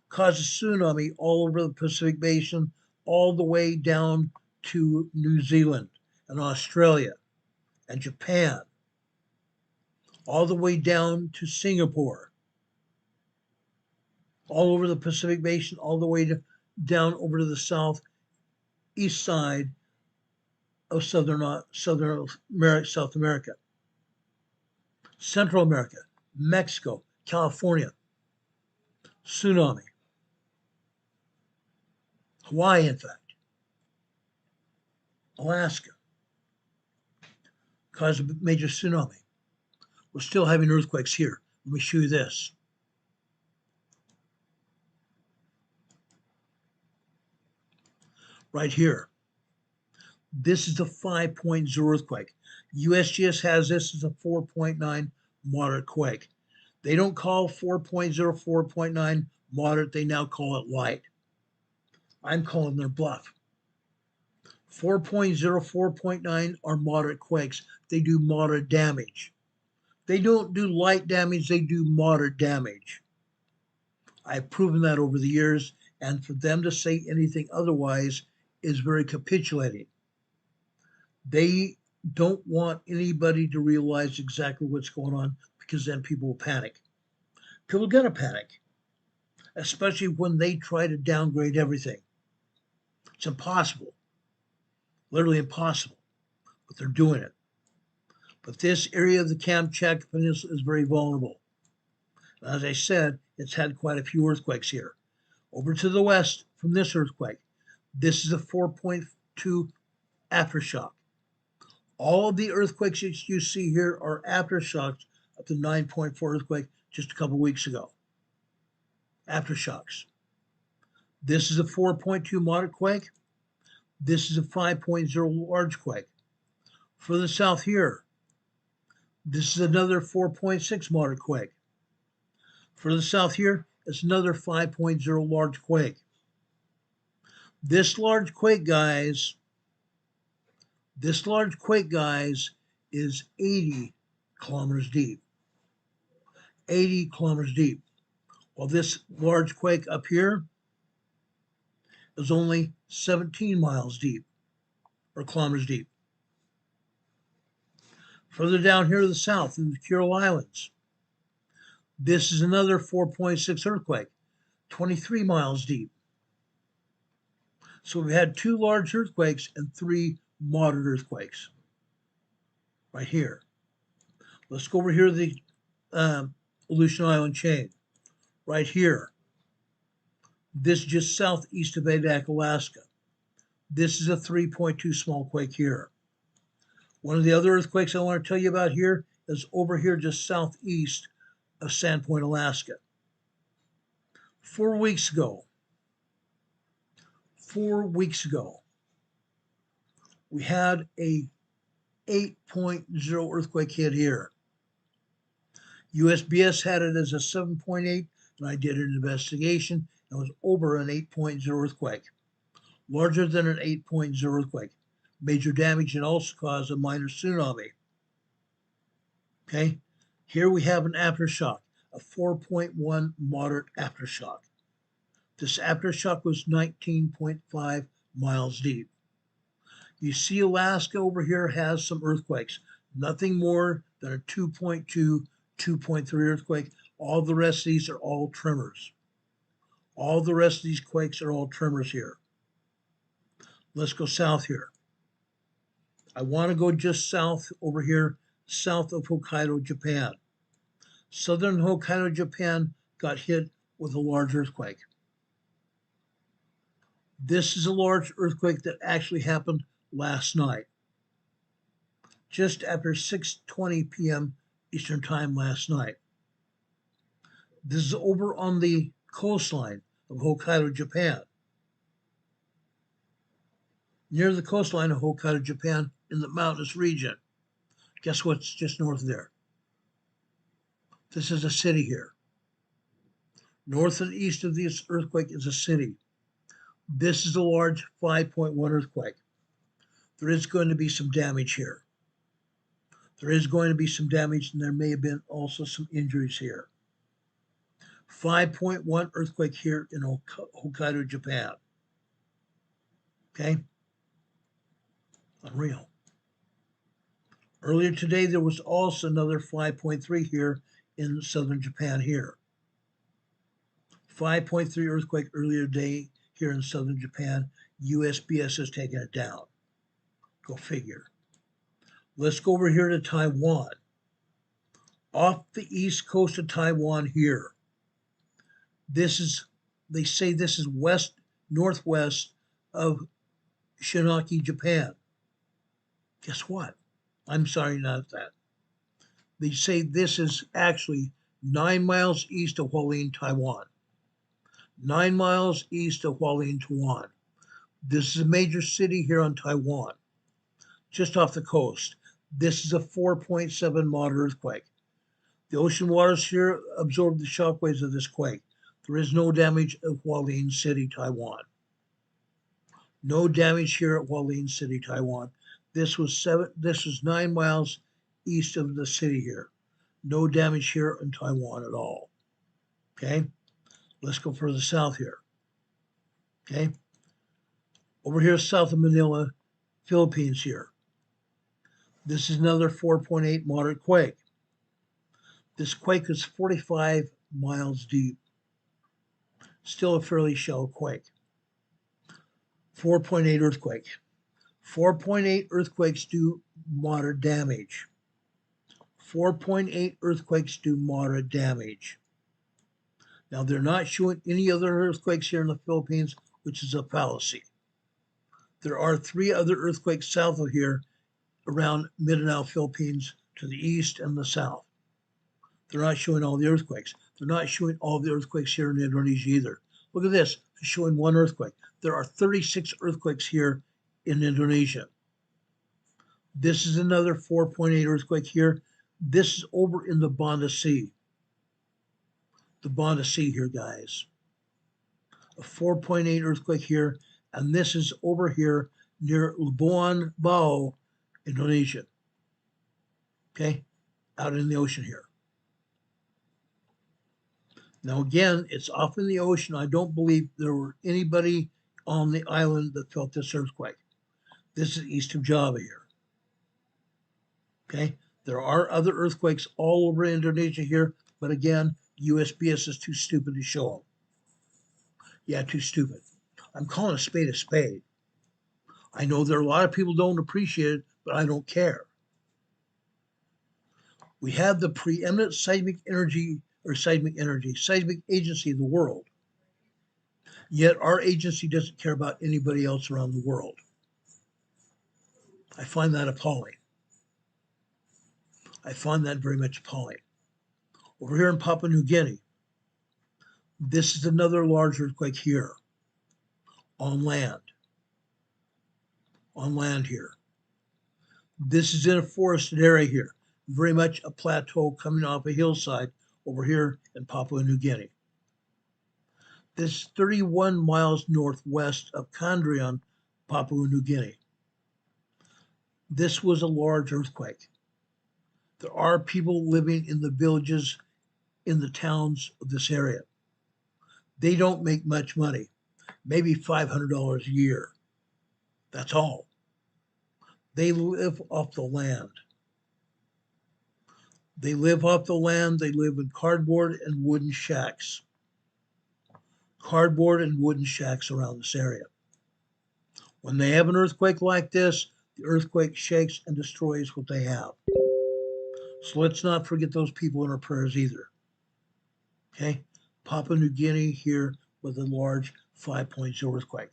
S1: Caused a tsunami all over the Pacific Basin, all the way down to New Zealand and Australia and Japan, all the way down to Singapore, all over the Pacific Basin, all the way down over to the southeast side of South America, Central America, Mexico, California, tsunami. Hawaii, in fact, Alaska, caused a major tsunami. We're still having earthquakes here. Let me show you this. Right here. This is the 5.0 earthquake. USGS has this as a 4.9 moderate quake. They don't call 4.0, 4.9 moderate. They now call it light. I'm calling their bluff. 4.0, 4.9 are moderate quakes. They do moderate damage. They don't do light damage. They do moderate damage. I've proven that over the years, and for them to say anything otherwise is very capitulating. They don't want anybody to realize exactly what's going on because then people will panic. People are going to panic, especially when they try to downgrade everything. It's impossible, literally impossible, but they're doing it. But this area of the Kamchatka Peninsula is very vulnerable. And as I said, it's had quite a few earthquakes here. Over to the west from this earthquake, this is a 4.2 aftershock. All of the earthquakes that you see here are aftershocks of the 9.4 earthquake just a couple weeks ago. Aftershocks. This is a 4.2 moderate quake. This is a 5.0 large quake. Further south here, this is another 4.6 moderate quake. Further south here, it's another 5.0 large quake. This large quake, guys, This large quake, guys, is 80 kilometers deep. 80 kilometers deep. While this large quake up here is only 17 miles deep, or kilometers deep. Further down here to the south in the Kuril Islands, this is another 4.6 earthquake, 23 miles deep. So we've had 2 large earthquakes and 3 moderate earthquakes right here. Let's go over here to the Aleutian Island chain. Right here. This just southeast of Aveyah, Alaska. This is a 3.2 small quake here. One of the other earthquakes I want to tell you about here is over here just southeast of Sandpoint, Alaska. 4 weeks ago, we had a 8.0 earthquake hit here. USGS had it as a 7.8, and I did an investigation, and it was over an 8.0 earthquake, larger than an 8.0 earthquake. Major damage and also caused a minor tsunami. Okay, here we have an aftershock, a 4.1 moderate aftershock. This aftershock was 19.5 miles deep. You see Alaska over here has some earthquakes, nothing more than a 2.2, 2.3 earthquake. All the rest of these are all tremors. All the rest of these quakes are all tremors here. Let's go south here. I want to go just south over here, south of Hokkaido, Japan. Southern Hokkaido, Japan got hit with a large earthquake. This is a large earthquake that actually happened last night, just after 6:20 p.m. Eastern Time last night. This is over on the coastline of Hokkaido, Japan. Near the coastline of Hokkaido, Japan, in the mountainous region. Guess what's just north of there? This is a city here. North and east of this earthquake is a city. This is a large 5.1 earthquake. There is going to be some damage here. There is going to be some damage, and there may have been also some injuries here. 5.1 earthquake here in Hokkaido, Japan. Okay? Unreal. Earlier today, there was also another 5.3 here in southern Japan here. 5.3 earthquake earlier today here in southern Japan. USGS has taken it down. Go figure. Let's go over here to Taiwan. Off the east coast of Taiwan here. This is, they say this is northwest of Shinaki, Japan. Guess what? I'm sorry, not that. They say this is actually 9 miles east of Hualien, Taiwan. 9 miles east of Hualien, Taiwan. This is a major city here on Taiwan, just off the coast. This is a 4.7 moderate earthquake. The ocean waters here absorbed the shockwaves of this quake. There is no damage at Hualien City, Taiwan. No damage here at Hualien City, Taiwan. This was 9 miles east of the city here. No damage here in Taiwan at all. Okay, let's go further south here. Okay, over here south of Manila, Philippines here. This is another 4.8 moderate quake. This quake is 45 miles deep. Still a fairly shallow quake. 4.8 earthquake. 4.8 earthquakes do moderate damage. 4.8 earthquakes do moderate damage. Now, they're not showing any other earthquakes here in the Philippines, which is a fallacy. There are 3 other earthquakes south of here around Mindanao, Philippines, to the east and the south. They're not showing all the earthquakes. They're not showing all the earthquakes here in Indonesia either. Look at this. They're showing 1 earthquake. There are 36 earthquakes here in Indonesia. This is another 4.8 earthquake here. This is over in the Banda Sea. The Banda Sea here, guys. A 4.8 earthquake here. And this is over here near Labuan Bao Indonesia. Okay, out in the ocean here. Now again, it's off in the ocean. I don't believe there were anybody on the island that felt this earthquake. This is east of Java here. Okay, there are other earthquakes all over Indonesia here, but again, USGS is too stupid to show them. Yeah, too stupid. I'm calling a spade a spade. I know there are a lot of people don't appreciate it, but I don't care. We have the preeminent seismic agency of the world. Yet our agency doesn't care about anybody else around the world. I find that appalling. I find that very much appalling. Over here in Papua New Guinea, this is another large earthquake here on land. On land here. This is in a forested area here. Very much a plateau coming off a hillside over here in Papua New Guinea. This is 31 miles northwest of Kandrian, Papua New Guinea. This was a large earthquake. There are people living in the villages, in the towns of this area. They don't make much money, maybe $500 a year. That's all. They live off the land. They live off the land. They live in cardboard and wooden shacks. Cardboard and wooden shacks around this area. When they have an earthquake like this, the earthquake shakes and destroys what they have. So let's not forget those people in our prayers either. Okay? Papua New Guinea here with a large 5.0 earthquake.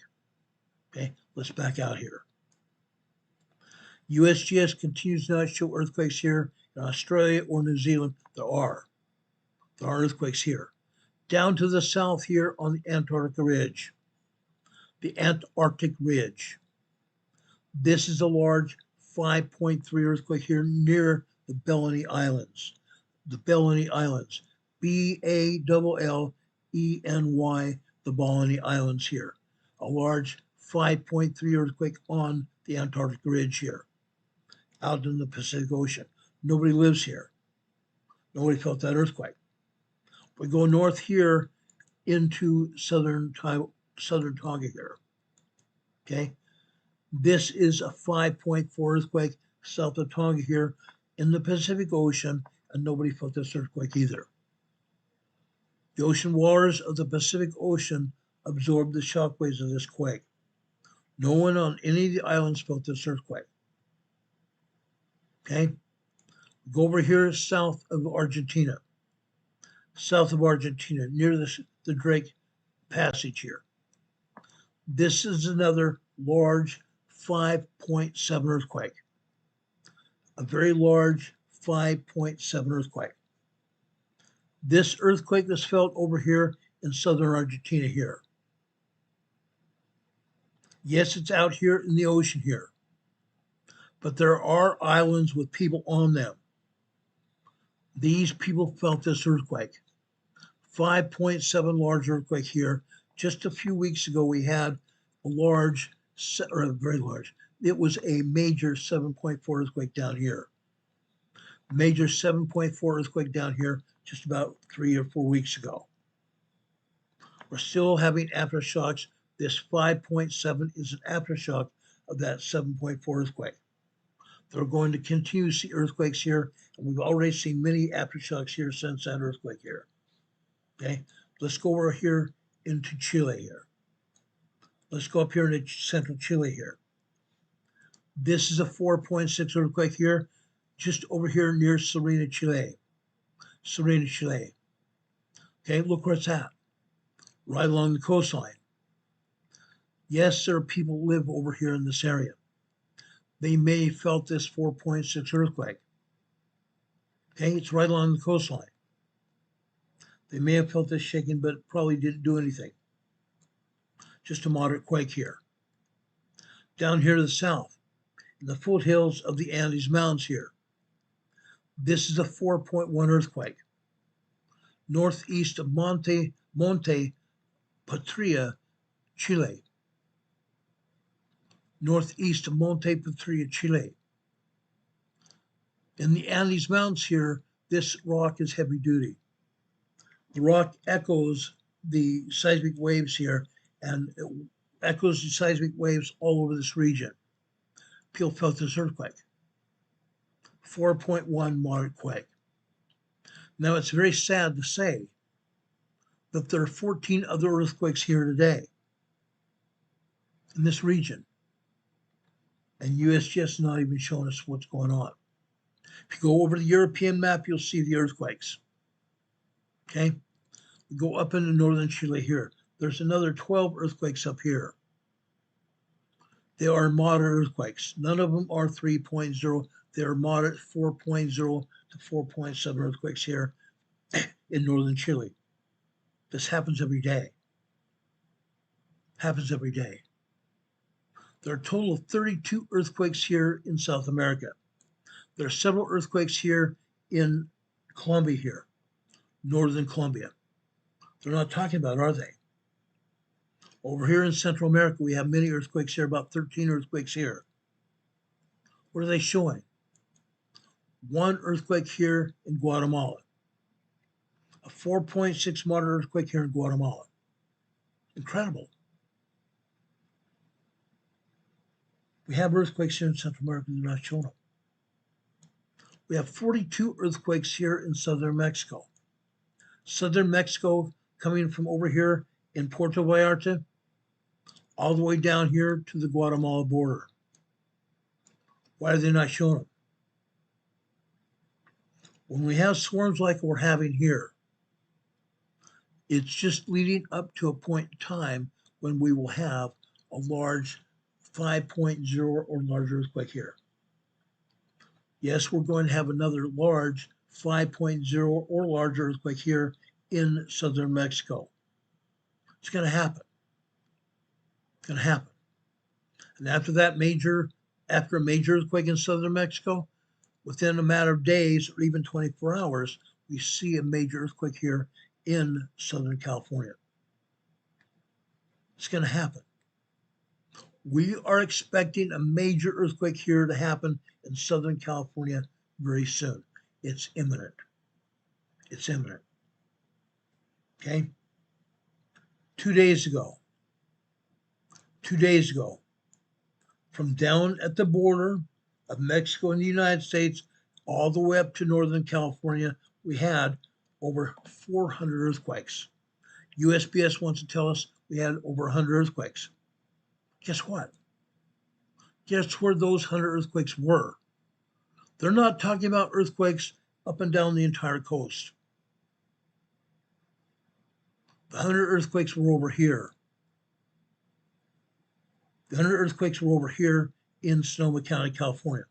S1: Okay? Let's back out here. USGS continues to not show earthquakes here in Australia or New Zealand. There are earthquakes here. Down to the south here on the Antarctic Ridge. The Antarctic Ridge. This is a large 5.3 earthquake here near the Belleny Islands. The Belleny Islands. Balleny, the Balleny Islands here. A large 5.3 earthquake on the Antarctic Ridge here. Out in the Pacific Ocean. Nobody lives here. Nobody felt that earthquake. We go north here into southern Tonga here. Okay? This is a 5.4 earthquake south of Tonga here in the Pacific Ocean, and nobody felt this earthquake either. The ocean waters of the Pacific Ocean absorbed the shockwaves of this quake. No one on any of the islands felt this earthquake. Okay? Go over here south of Argentina. South of Argentina, near the Drake Passage here. This is another large 5.7 earthquake. A very large 5.7 earthquake. This earthquake was felt over here in southern Argentina here. Yes, it's out here in the ocean here. But there are islands with people on them. These people felt this earthquake. 5.7 large earthquake here. Just a few weeks ago, we had a large, or a very large, it was a major 7.4 earthquake down here. Major 7.4 earthquake down here just about 3 or 4 weeks ago. We're still having aftershocks. This 5.7 is an aftershock of that 7.4 earthquake. They're going to continue to see earthquakes here, and we've already seen many aftershocks here since that earthquake here. Okay, let's go over here into Chile here. Let's go up here into central Chile here. This is a 4.6 earthquake here, just over here near Serena, Chile. Serena, Chile. Okay, look where it's at. Right along the coastline. Yes, there are people who live over here in this area. They may have felt this 4.6 earthquake. Okay, it's right along the coastline. They may have felt this shaking, but it probably didn't do anything. Just a moderate quake here. Down here to the south, in the foothills of the Andes Mountains here. This is a 4.1 earthquake. Northeast of Monte Patria, Chile. Northeast of Monte Patria, Chile. In the Andes Mountains here, this rock is heavy duty. The rock echoes the seismic waves here, and it echoes the seismic waves all over this region. People felt this earthquake. 4.1 moderate quake. Now, it's very sad to say that there are 14 other earthquakes here today in this region. And USGS is not even showing us what's going on. If you go over the European map, you'll see the earthquakes. Okay? We go up into northern Chile here. There's another 12 earthquakes up here. They are moderate earthquakes. None of them are 3.0. They are moderate 4.0 to 4.7 earthquakes here in northern Chile. This happens every day. Happens every day. There are a total of 32 earthquakes here in South America. There are several earthquakes here in Colombia here, northern Colombia. They're not talking about, are they? Over here in Central America, we have many earthquakes here, about 13 earthquakes here. What are they showing? One earthquake here in Guatemala. A 4.6 moderate earthquake here in Guatemala. Incredible. We have earthquakes here in Central America, they're not showing them. We have 42 earthquakes here in southern Mexico. Southern Mexico coming from over here in Puerto Vallarta, all the way down here to the Guatemala border. Why are they not showing them? When we have swarms like we're having here, it's just leading up to a point in time when we will have a large 5.0 or larger earthquake here. Yes, we're going to have another large 5.0 or larger earthquake here in southern Mexico. It's going to happen. It's going to happen. And after a major earthquake in southern Mexico, within a matter of days or even 24 hours, we see a major earthquake here in Southern California. It's going to happen. We are expecting a major earthquake here to happen in Southern California very soon. It's imminent. It's imminent. Okay? 2 days ago, from down at the border of Mexico and the United States, all the way up to Northern California, we had over 400 earthquakes. USPS wants to tell us we had over 100 earthquakes. Guess what? Guess where those 100 earthquakes were? They're not talking about earthquakes up and down the entire coast. The 100 earthquakes were over here. The 100 earthquakes were over here in Sonoma County, California.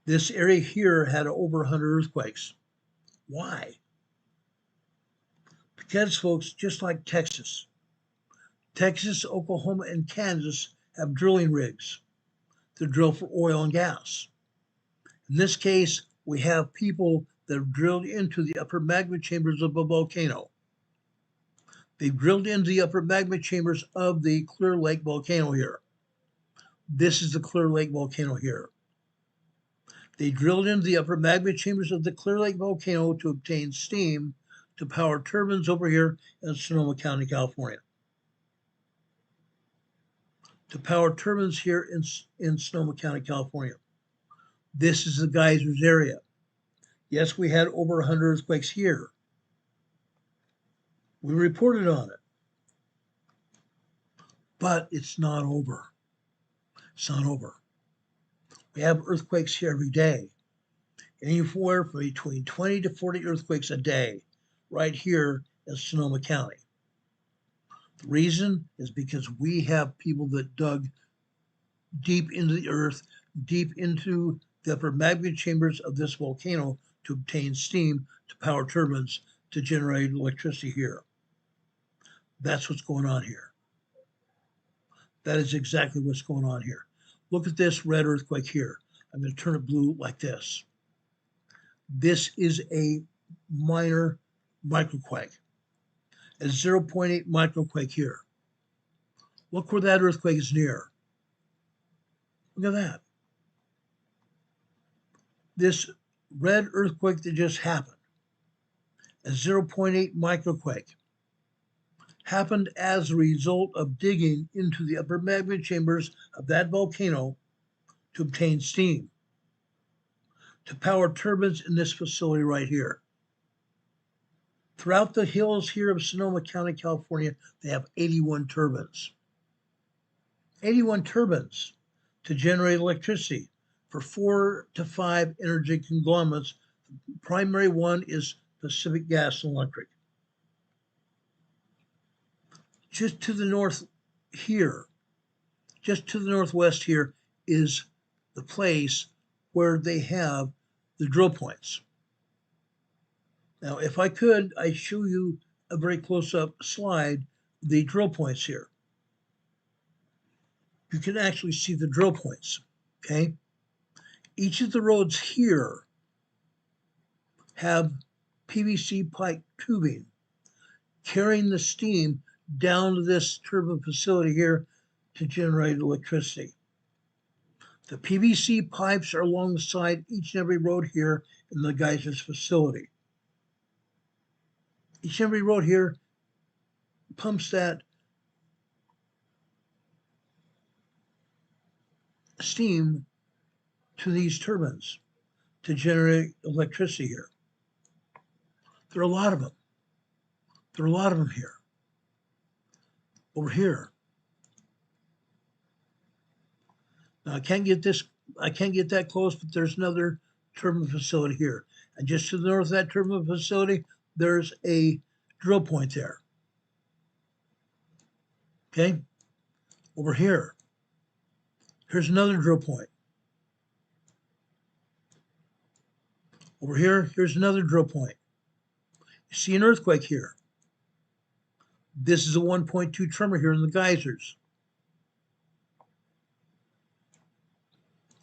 S1: This area here had over 100 earthquakes. Why? Because, folks, just like Texas, Oklahoma, and Kansas have drilling rigs to drill for oil and gas. In this case, we have people that have drilled into the upper magma chambers of a volcano. They've drilled into the upper magma chambers of the Clear Lake volcano here. This is the Clear Lake volcano here. They drilled into the upper magma chambers of the Clear Lake volcano to obtain steam to power turbines over here in Sonoma County, California. To power turbines here in Sonoma County, California. This is the geysers area. Yes, we had over 100 earthquakes here. We reported on it. But it's not over. It's not over. We have earthquakes here every day. Anywhere from between 20 to 40 earthquakes a day right here in Sonoma County. The reason is because we have people that dug deep into the earth, deep into the upper magma chambers of this volcano to obtain steam to power turbines to generate electricity here. That's what's going on here. That is exactly what's going on here. Look at this red earthquake here. I'm going to turn it blue like this. This is a minor microquake. A 0.8 microquake here. Look where that earthquake is near. Look at that. This red earthquake that just happened, a 0.8 microquake, happened as a result of digging into the upper magma chambers of that volcano to obtain steam, to power turbines in this facility right here. Throughout the hills here of Sonoma County, California, they have 81 turbines. 81 turbines to generate electricity for 4 to 5 energy conglomerates. The primary one is Pacific Gas and Electric. Just to the north here, just to the northwest here is the place where they have the drill points. Now, if I could, I'd show you a very close-up slide, the drill points here. You can actually see the drill points, okay? Each of the roads here have PVC pipe tubing carrying the steam down to this turbine facility here to generate electricity. The PVC pipes are alongside each and every road here in the geysers facility. Each and every road here pumps that steam to these turbines to generate electricity here. There are a lot of them. There are a lot of them here. Over here. Now I can't get that close, but there's another turbine facility here. And just to the north of that turbine facility, there's a drill point there. Okay? Over here. Here's another drill point. Over here, here's another drill point. You see an earthquake here. This is a 1.2 tremor here in the geysers.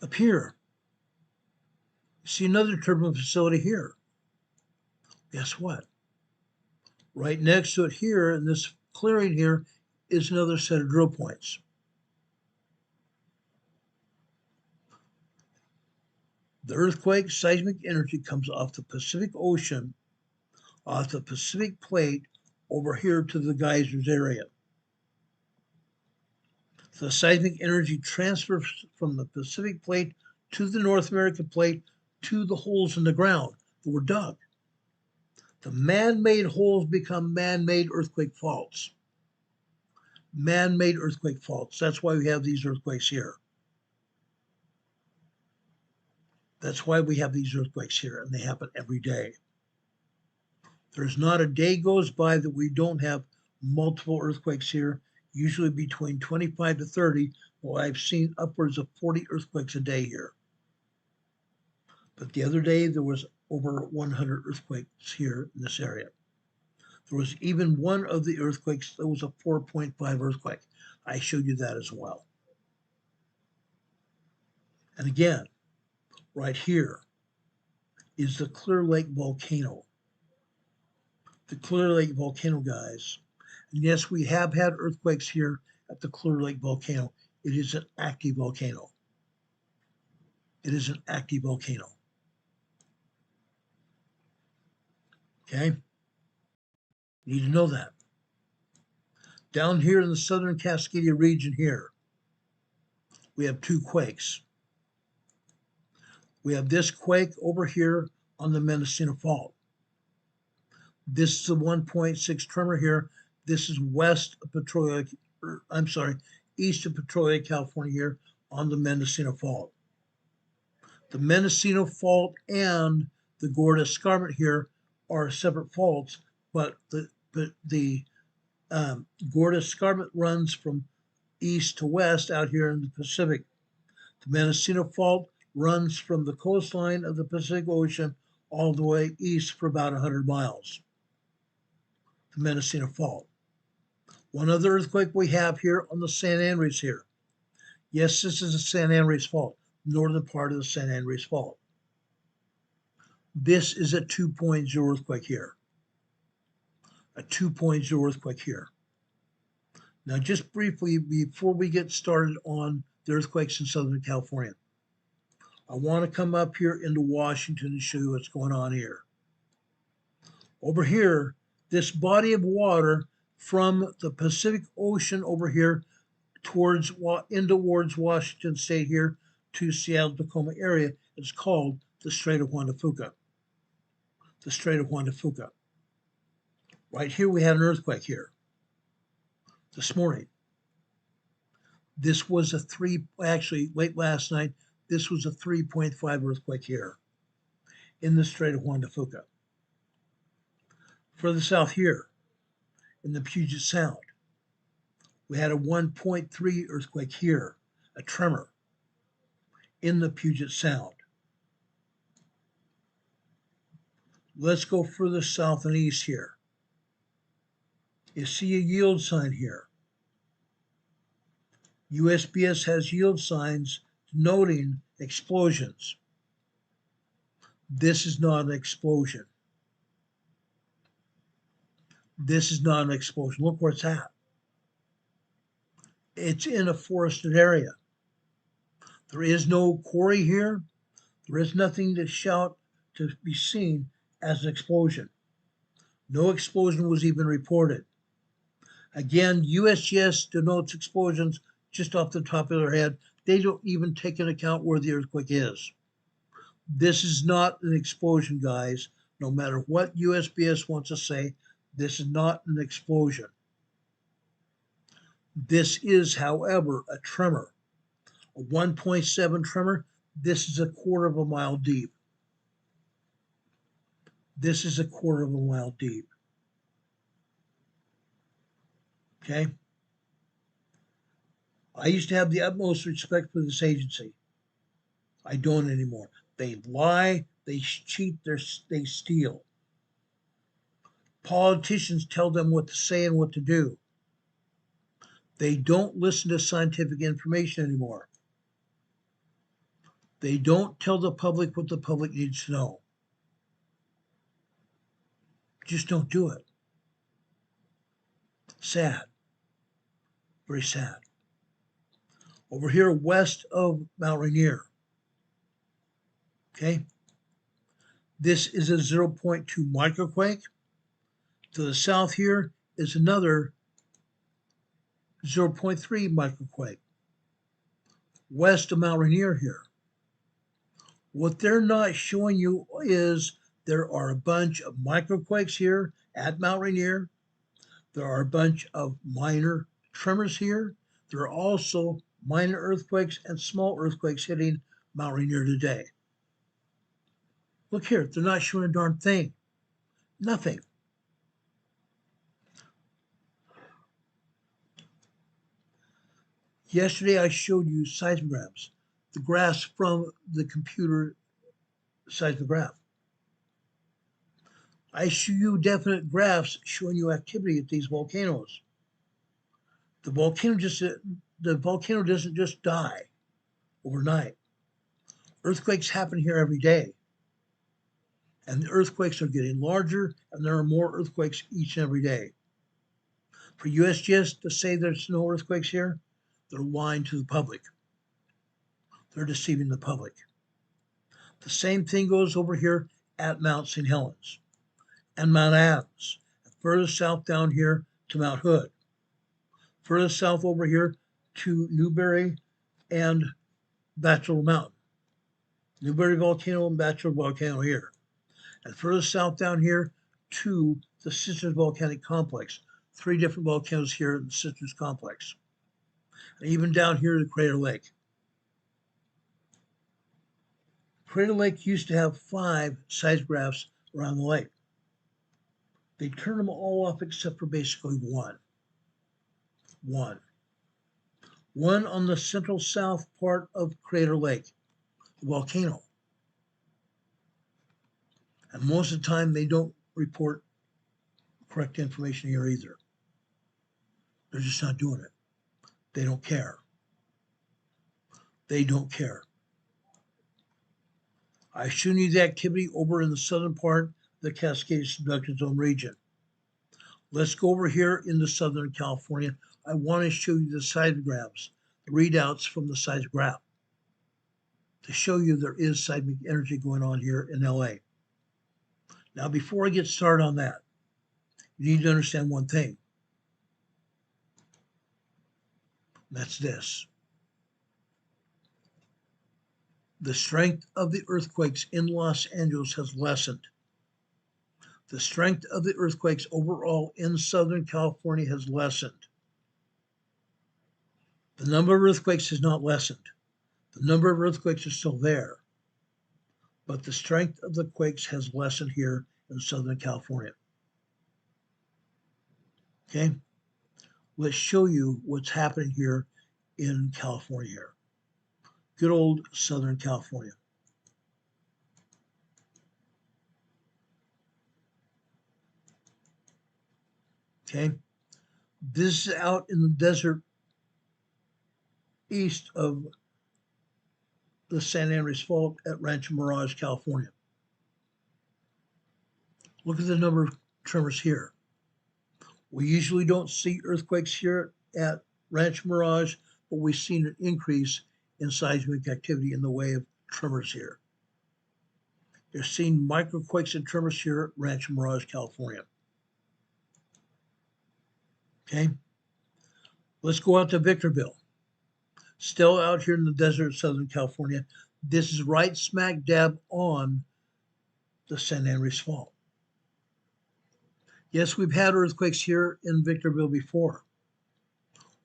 S1: Up here, you see another turbine facility here. Guess what? Right next to it here in this clearing here is another set of drill points. The earthquake seismic energy comes off the Pacific Ocean, off the Pacific Plate, over here to the geysers area. The seismic energy transfers from the Pacific Plate to the North American Plate to the holes in the ground that were dug. The man-made holes become man-made earthquake faults. Man-made earthquake faults. That's why we have these earthquakes here. That's why we have these earthquakes here, and they happen every day. There's not a day goes by that we don't have multiple earthquakes here, usually between 25 to 30. Well, I've seen upwards of 40 earthquakes a day here. But the other day, there was over 100 earthquakes here in this area. There was even one of the earthquakes that was a 4.5 earthquake. I showed you that as well. And again, right here is the Clear Lake volcano. The Clear Lake volcano, guys. And yes, we have had earthquakes here at the Clear Lake volcano. It is an active volcano. It is an active volcano. Okay? You need to know that. Down here in the southern Cascadia region here, we have two quakes. We have this quake over here on the Mendocino Fault. This is a 1.6 tremor here. This is east of Petrolia, California here on the Mendocino Fault. The Mendocino Fault and the Gorda Escarpment here are separate faults, but the Gorda Escarpment runs from east to west out here in the Pacific. The Mendocino Fault runs from the coastline of the Pacific Ocean all the way east for about 100 miles. The Mendocino Fault. One other earthquake we have here on the San Andreas here. Yes, this is the San Andreas Fault, northern part of the San Andreas Fault. This is a 2.0 earthquake here. A 2.0 earthquake here. Now, just briefly, before we get started on the earthquakes in Southern California, I want to come up here into Washington and show you what's going on here. Over here, this body of water from the Pacific Ocean over here towards Washington State here to Seattle, Tacoma area is called the Strait of Juan de Fuca. The Strait of Juan de Fuca. Right here, we had an earthquake here this morning. This was actually late last night, this was a 3.5 earthquake here in the Strait of Juan de Fuca. Further south here, in the Puget Sound, we had a 1.3 earthquake here, a tremor in the Puget Sound. Let's go further south and east here. You see a yield sign here. USGS has yield signs denoting explosions. This is not an explosion. This is not an explosion. Look where it's at. It's in a forested area. There is no quarry here. There is nothing to be seen as an explosion. No explosion was even reported. Again, USGS denotes explosions just off the top of their head. They don't even take into account where the earthquake is. This is not an explosion, guys. No matter what USGS wants to say, this is not an explosion. This is, however, a tremor. A 1.7 tremor. This is a quarter of a mile deep. This is a quarter of a mile deep. Okay? I used to have the utmost respect for this agency. I don't anymore. They lie, they cheat, they steal. Politicians tell them what to say and what to do. They don't listen to scientific information anymore. They don't tell the public what the public needs to know. Just don't do it. Sad. Very sad. Over here west of Mount Rainier. Okay. This is a 0.2 microquake. To the south here is another 0.3 microquake. West of Mount Rainier here. What they're not showing you is there are a bunch of microquakes here at Mount Rainier. There are a bunch of minor tremors here. There are also minor earthquakes and small earthquakes hitting Mount Rainier today. Look here, they're not showing a darn thing. Nothing. Yesterday I showed you seismographs, the graphs from the computer seismograph. I show you definite graphs showing you activity at these volcanoes. The volcano doesn't just die overnight. Earthquakes happen here every day. And the earthquakes are getting larger, and there are more earthquakes each and every day. For USGS to say there's no earthquakes here, they're lying to the public. They're deceiving the public. The same thing goes over here at Mount St. Helens and Mount Adams, and further south down here to Mount Hood, further south over here to Newberry and Bachelor Mountain, Newberry Volcano and Bachelor Volcano here, and further south down here to the Sisters Volcanic Complex, 3 different volcanoes here in the Sisters Complex, and even down here to Crater Lake. Crater Lake used to have 5 seismographs around the lake. They turned them all off except for basically one. One on the central south part of Crater Lake, the volcano. And most of the time they don't report correct information here either. They're just not doing it. They don't care. They don't care. I've shown you the activity over in the southern part of the Cascade Subduction Zone region. Let's go over here into Southern California. I want to show you the seismographs, the readouts from the seismograph. to show you there is seismic energy going on here in LA. Now, before I get started on that, you need to understand one thing. That's this. The strength of the earthquakes in Los Angeles has lessened. The strength of the earthquakes overall in Southern California has lessened. The number of earthquakes has not lessened. The number of earthquakes is still there, but the strength of the quakes has lessened here in Southern California. Okay, let's show you what's happening here in California here. Good old Southern California. Okay, this is out in the desert east of the San Andreas Fault at Rancho Mirage, California. Look at the number of tremors here. We usually don't see earthquakes here at Rancho Mirage, but we've seen an increase in seismic activity in the way of tremors here. You're seeing microquakes and tremors here at Rancho Mirage, California. Okay, let's go out to Victorville. Still out here in the desert of Southern California. This is right smack dab on the San Andreas Fault. Yes, we've had earthquakes here in Victorville before.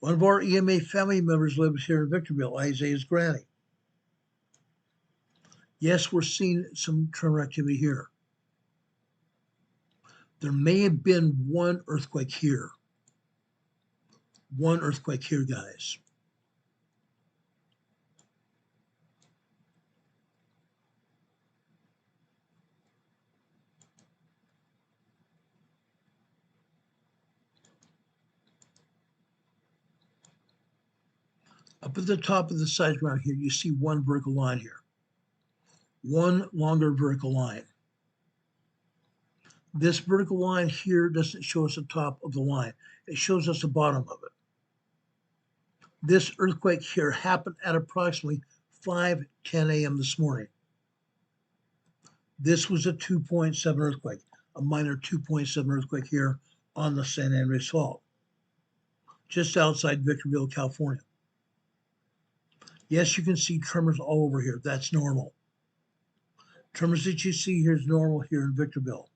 S1: One of our EMA family members lives here in Victorville, Isaiah's granny. Yes, we're seeing some tremor activity here. There may have been one earthquake here. One earthquake here, guys. Up at the top of the seismometer here, you see one vertical line here. One longer vertical line. This vertical line here doesn't show us the top of the line. It shows us the bottom of it. This earthquake here happened at approximately 5:10 a.m. this morning. This was a 2.7 earthquake, a minor 2.7 earthquake here on the San Andreas Fault, just outside Victorville, California. Yes, you can see tremors all over here. That's normal. Tremors that you see here is normal here in Victorville.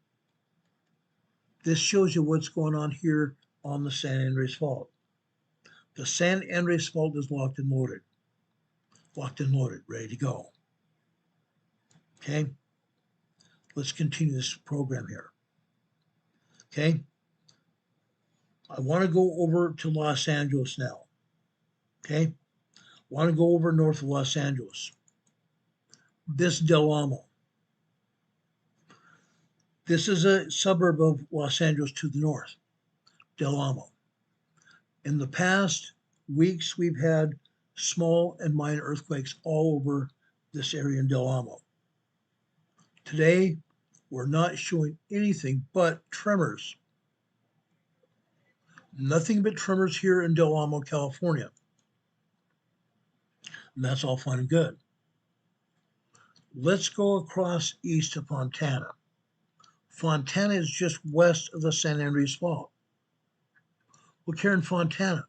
S1: This shows you what's going on here on the San Andreas Fault. The San Andreas Fault is locked and loaded. Locked and loaded, ready to go. Okay, let's continue this program here. Okay, I want to go over to Los Angeles now. Okay, want to go over north of Los Angeles. This Del Amo. This is a suburb of Los Angeles to the north, Del Amo. In the past weeks, we've had small and minor earthquakes all over this area in Del Amo. Today, we're not showing anything but tremors. Nothing but tremors here in Del Amo, California. And that's all fine and good. Let's go across east to Fontana. Fontana is just west of the San Andreas Fault. Look here in Fontana.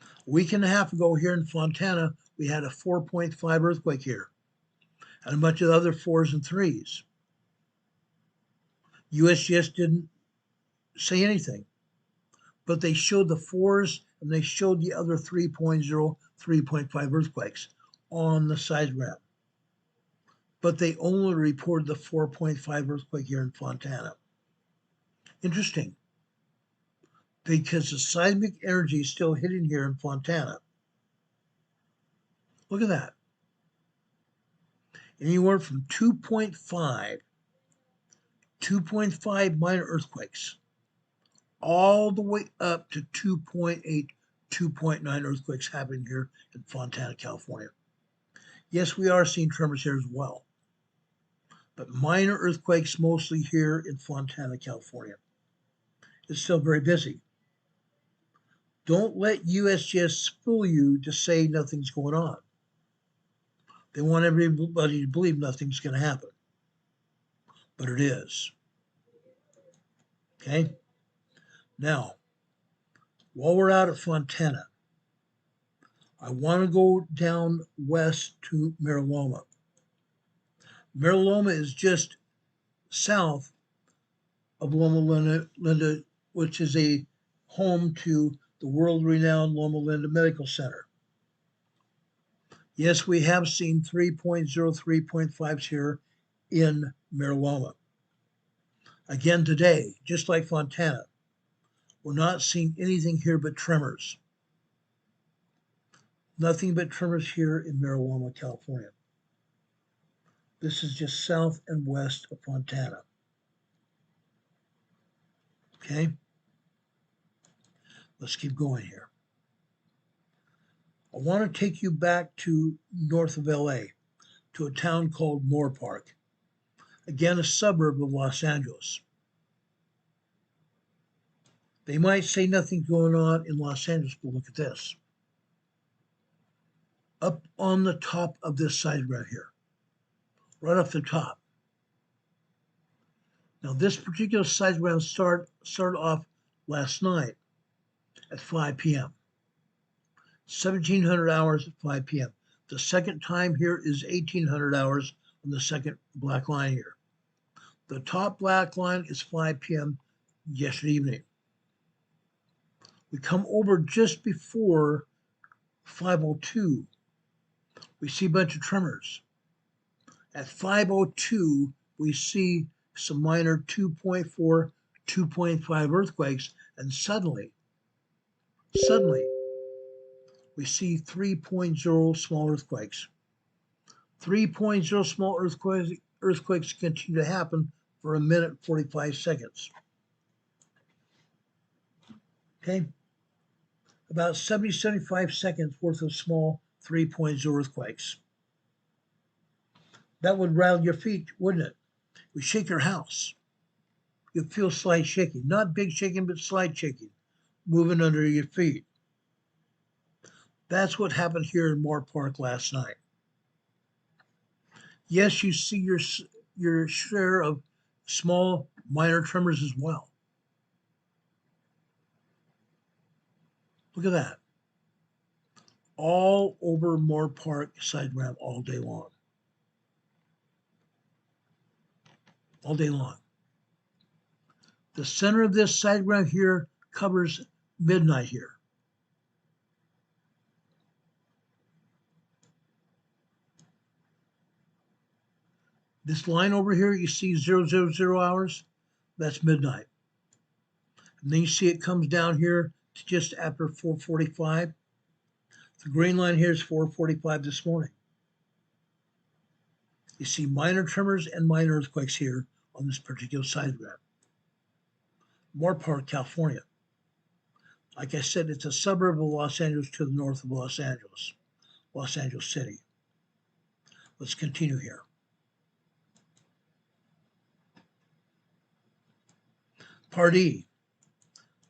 S1: A week and a half ago here in Fontana, we had a 4.5 earthquake here and a bunch of other 4s and 3s. USGS didn't say anything, but they showed the 4s and they showed the other 3.0, 3.5 earthquakes on the seismograph. But they only reported the 4.5 earthquake here in Fontana. Interesting, because the seismic energy is still hitting here in Fontana. Look at that. Anywhere from 2.5 minor earthquakes, all the way up to 2.8, 2.9 earthquakes happening here in Fontana, California. Yes, we are seeing tremors here as well, but minor earthquakes mostly here in Fontana, California. It's still very busy. Don't let USGS fool you to say nothing's going on. They want everybody to believe nothing's going to happen, but it is. Okay? Now, while we're out at Fontana, I want to go down west to Mariloma. Mariloma is just south of Loma Linda, which is a home to the world-renowned Loma Linda Medical Center. Yes, we have seen 3.0, here in Mariloma. Again today, just like Fontana, we're not seeing anything here but tremors. Nothing but tremors here in Mariloma, California. This is just south and west of Fontana. Okay? Let's keep going here. I want to take you back to north of LA, to a town called Moore Park. Again, a suburb of Los Angeles. They might say nothing's going on in Los Angeles, but look at this. Up on the top of this side right here, right off the top. Now, this particular side round started off last night at 5 p.m. 1,700 hours at 5 p.m. The second time here is 1,800 hours on the second black line here. The top black line is 5 p.m. yesterday evening. We come over just before 5:02. We see a bunch of tremors. At 5:02, we see some minor 2.4, 2.5 earthquakes, and suddenly, we see 3.0 small earthquakes. 3.0 small earthquakes continue to happen for a minute and 45 seconds. Okay? About 70, 75 seconds worth of small 3.0 earthquakes. That would rattle your feet, wouldn't it? We shake your house. You'd feel slight shaking. Not big shaking, but slight shaking. Moving under your feet. That's what happened here in Moore Park last night. Yes, you see your share of small, minor tremors as well. Look at that. All over Moore Park side ramp all day long. All day long. The center of this side ramp here covers midnight here. This line over here, you see 000 hours, that's midnight. And then you see it comes down here to just after 4:45. The green line here is 4:45 this morning. You see minor tremors and minor earthquakes here on this particular side ramp. Moore Park, California. Like I said, it's a suburb of Los Angeles to the north of Los Angeles City. Let's continue here. Pardee.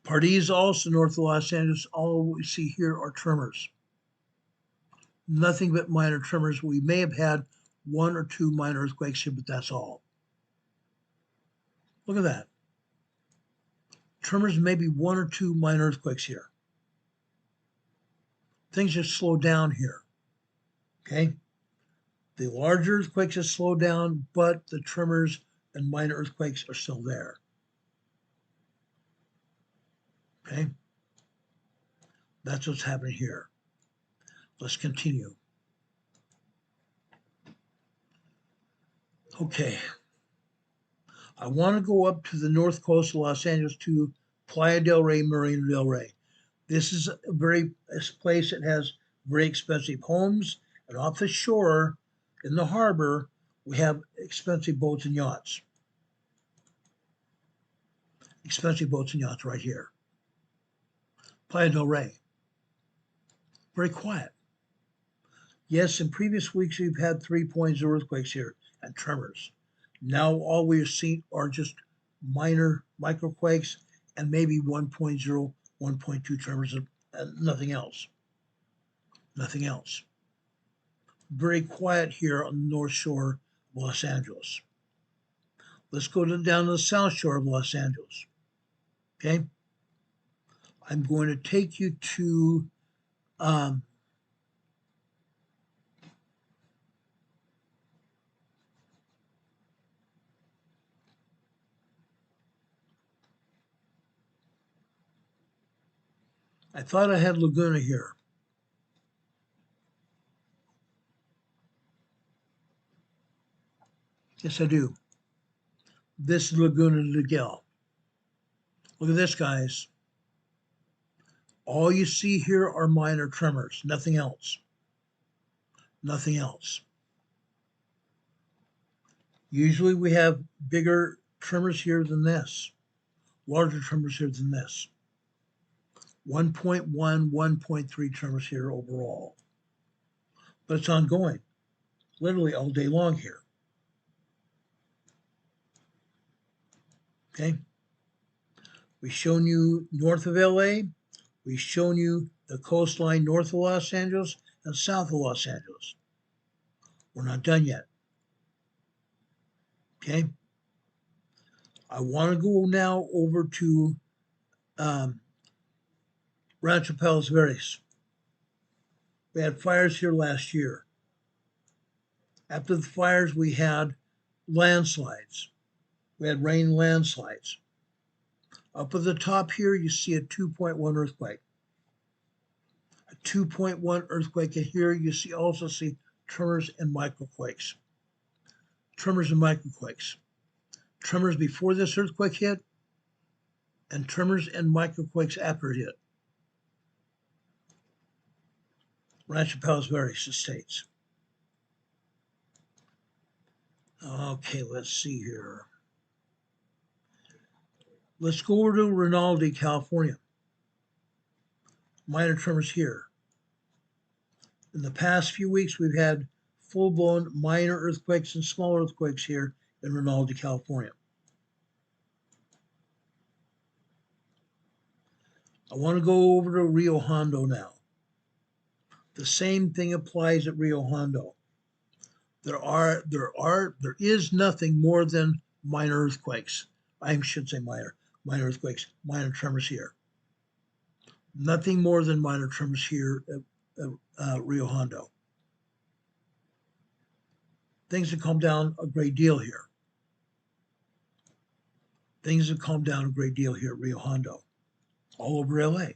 S1: Pardee is also north of Los Angeles. All we see here are tremors. Nothing but minor tremors. We may have had 1 or 2 minor earthquakes here, but that's all. Look at that. Tremors, maybe 1 or 2 minor earthquakes here. Things just slow down here. Okay? The larger earthquakes have slowed down, but the tremors and minor earthquakes are still there. Okay? That's what's happening here. Let's continue. Okay. I want to go up to the north coast of Los Angeles to Playa del Rey, Marina del Rey. This is a place that has very expensive homes, and off the shore in the harbor, we have expensive boats and yachts. Expensive boats and yachts right here. Playa del Rey. Very quiet. Yes, in previous weeks, we've had 3.0 earthquakes here and tremors. Now all we've seen are just minor microquakes and maybe 1.0, 1.2 tremors and nothing else. Nothing else. very quiet here on the North Shore of Los Angeles. Let's go down to the South Shore of Los Angeles. Okay? I'm going to take you to I thought I had Laguna here. Yes, I do. This is Laguna Niguel. Look at this, guys. All you see here are minor tremors, nothing else. Nothing else. Usually we have bigger tremors here than this, larger tremors here than this. 1.1, 1.3 tremors here overall. But it's ongoing, literally all day long here. Okay? We've shown you north of LA. We've shown you the coastline north of Los Angeles and south of Los Angeles. We're not done yet. Okay? I want to go now over to Rancho Palos Verdes. We had fires here last year. After the fires, we had landslides. We had rain landslides. Up at the top here, you see a 2.1 earthquake. A 2.1 earthquake, and here you also see tremors and microquakes. Tremors and microquakes. Tremors before this earthquake hit, and tremors and microquakes after it hit. Rancho Palos Verdes Estates. Okay, let's see here. Let's go over to Rinaldi, California. Minor tremors here. In the past few weeks, we've had full-blown minor earthquakes and small earthquakes here in Rinaldi, California. I want to go over to Rio Hondo now. The same thing applies at Rio Hondo. There is nothing more than minor earthquakes. I should say minor earthquakes, minor tremors here. Nothing more than minor tremors here at Rio Hondo. Things have calmed down a great deal here. Things have calmed down a great deal here at Rio Hondo, all over LA.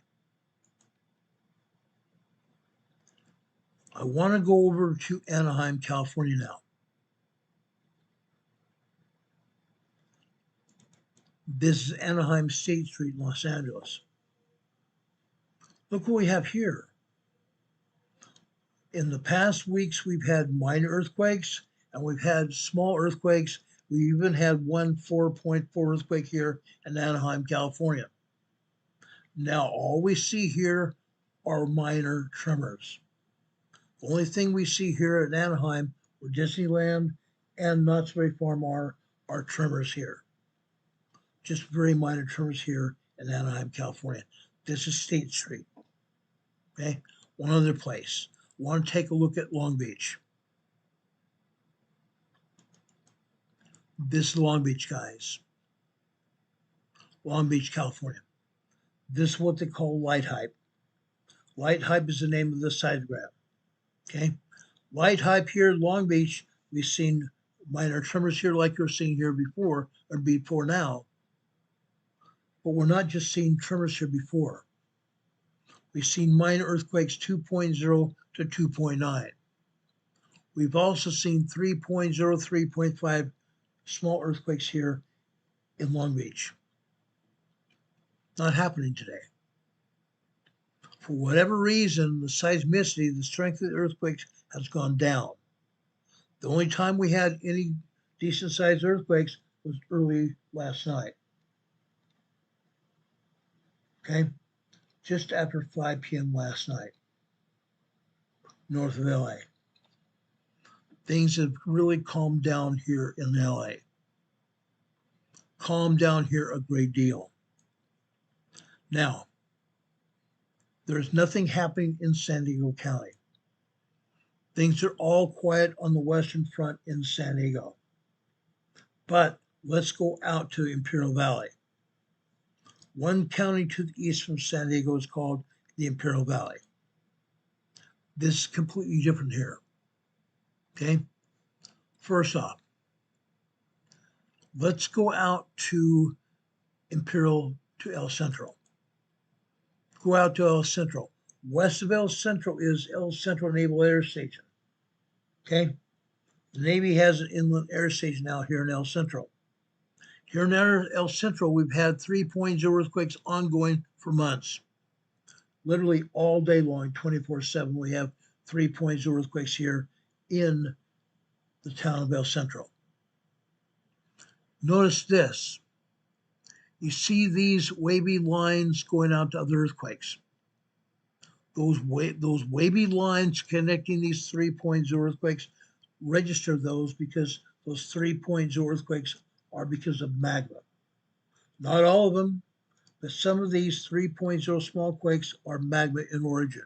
S1: I want to go over to Anaheim, California now. This is Anaheim State Street in Los Angeles. Look what we have here. In the past weeks, we've had minor earthquakes and we've had small earthquakes. We even had one 4.4 earthquake here in Anaheim, California. Now, all we see here are minor tremors. The only thing we see here at Anaheim, where Disneyland and Knott's Berry Farm are tremors here. Just very minor tremors here in Anaheim, California. This is State Street. Okay, one other place. Want to take a look at Long Beach. This is Long Beach, guys. Long Beach, California. This is what they call light hype. Light hype is the name of the seismograph. Okay, light hype here in Long Beach. We've seen minor tremors here like you're seeing here before now. But we're not just seeing tremors here before. We've seen minor earthquakes 2.0 to 2.9. We've also seen 3.0, 3.5 small earthquakes here in Long Beach. Not happening today. For whatever reason, the seismicity, the strength of the earthquakes has gone down. The only time we had any decent sized earthquakes was early last night. Okay, just after 5 p.m. last night, north of LA. Things have really calmed down here in LA. Calmed down here a great deal. Now, there's nothing happening in San Diego County. Things are all quiet on the western front in San Diego. But let's go out to Imperial Valley. One county to the east from San Diego is called the Imperial Valley. This is completely different here. Okay? First off, let's go out to Imperial to El Centro. Go out to El Centro. West of El Centro is El Centro Naval Air Station. Okay? The Navy has an inland air station out here in El Centro. Here in El Centro, we've had 3.0 earthquakes ongoing for months. Literally all day long, 24/7, we have 3.0 earthquakes here in the town of El Centro. Notice this. You see these wavy lines going out to other earthquakes. Those wavy lines connecting these 3.0 earthquakes, register those because those 3.0 earthquakes are because of magma. Not all of them, but some of these 3.0 small quakes are magma in origin,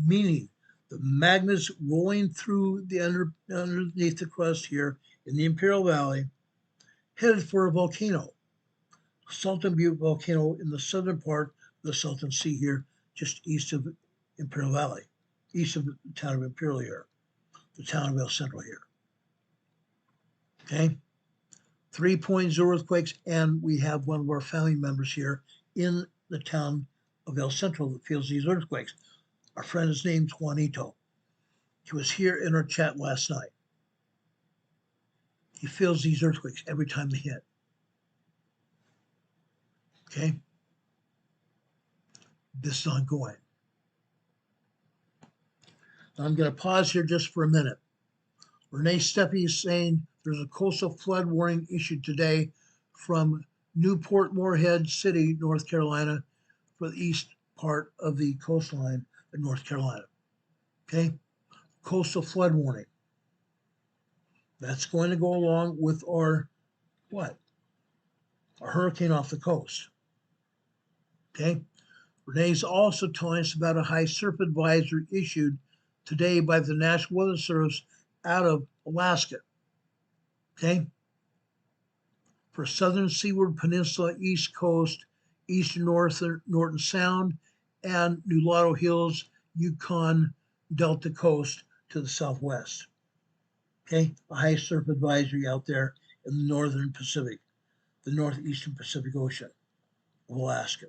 S1: meaning the magma's rolling through the underneath the crust here in the Imperial Valley, headed for a volcano. Sultan Butte volcano in the southern part of the Sultan Sea here, just east of Imperial Valley, east of the town of Imperial here, the town of El Centro here. Okay? 3.0 earthquakes, and we have one of our family members here in the town of El Centro that feels these earthquakes. Our friend is named Juanito. He was here in our chat last night. He feels these earthquakes every time they hit. Okay? This is ongoing. Now I'm going to pause here just for a minute. Renee Steffi is saying there's a coastal flood warning issued today from Newport Moorhead City, North Carolina, for the east part of the coastline of North Carolina. Okay? Coastal flood warning. That's going to go along with our what? A hurricane off the coast. Okay? Renee's also telling us about a high surf advisory issued today by the National Weather Service out of Alaska. Okay? For southern seaward peninsula, east coast, eastern Norton Sound, and Nulato Hills, Yukon Delta coast to the southwest. Okay? A high surf advisory out there in the northern Pacific, the northeastern Pacific Ocean of Alaska.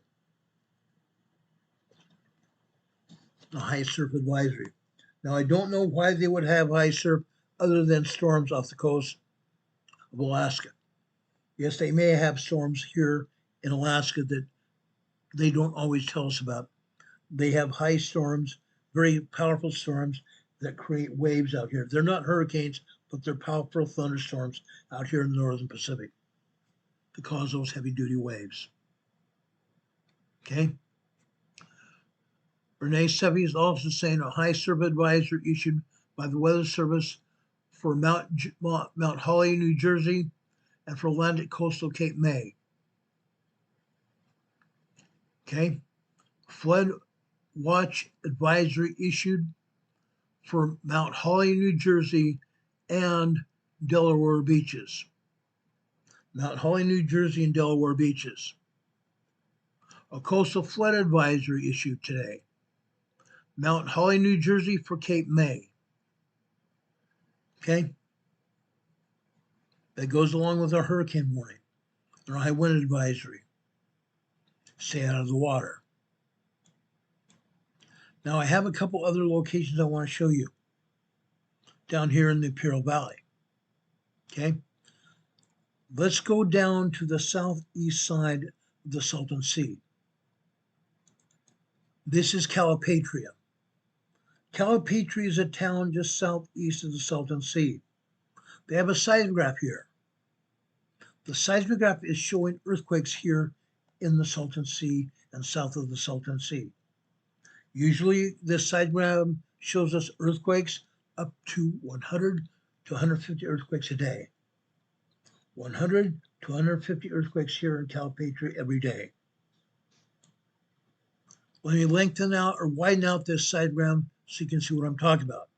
S1: A high surf advisory. Now, I don't know why they would have high surf other than storms off the coast of Alaska. Yes, they may have storms here in Alaska that they don't always tell us about. They have high storms, very powerful storms that create waves out here. They're not hurricanes, but they're powerful thunderstorms out here in the northern Pacific to cause those heavy-duty waves. Okay? Renee Sevi is also saying a high surf advisory issued by the Weather Service for Mount Holly, New Jersey, and for Atlantic coastal Cape May. Okay? Flood watch advisory issued for Mount Holly, New Jersey, and Delaware beaches. Mount Holly, New Jersey, and Delaware beaches. A coastal flood advisory issued today. Mount Holly, New Jersey for Cape May. Okay? That goes along with our hurricane warning, our high wind advisory. Stay out of the water. Now, I have a couple other locations I want to show you down here in the Imperial Valley. Okay? Let's go down to the southeast side of the Sultan Sea. This is Calipatria. Calipatria is a town just southeast of the Sultan Sea. They have a seismograph here. The seismograph is showing earthquakes here in the Sultan Sea and south of the Sultan Sea. Usually this seismograph shows us earthquakes up to 100 to 150 earthquakes a day. 100 to 150 earthquakes here in Calipatria every day. Let me lengthen out or widen out this seismograph so you can see what I'm talking about.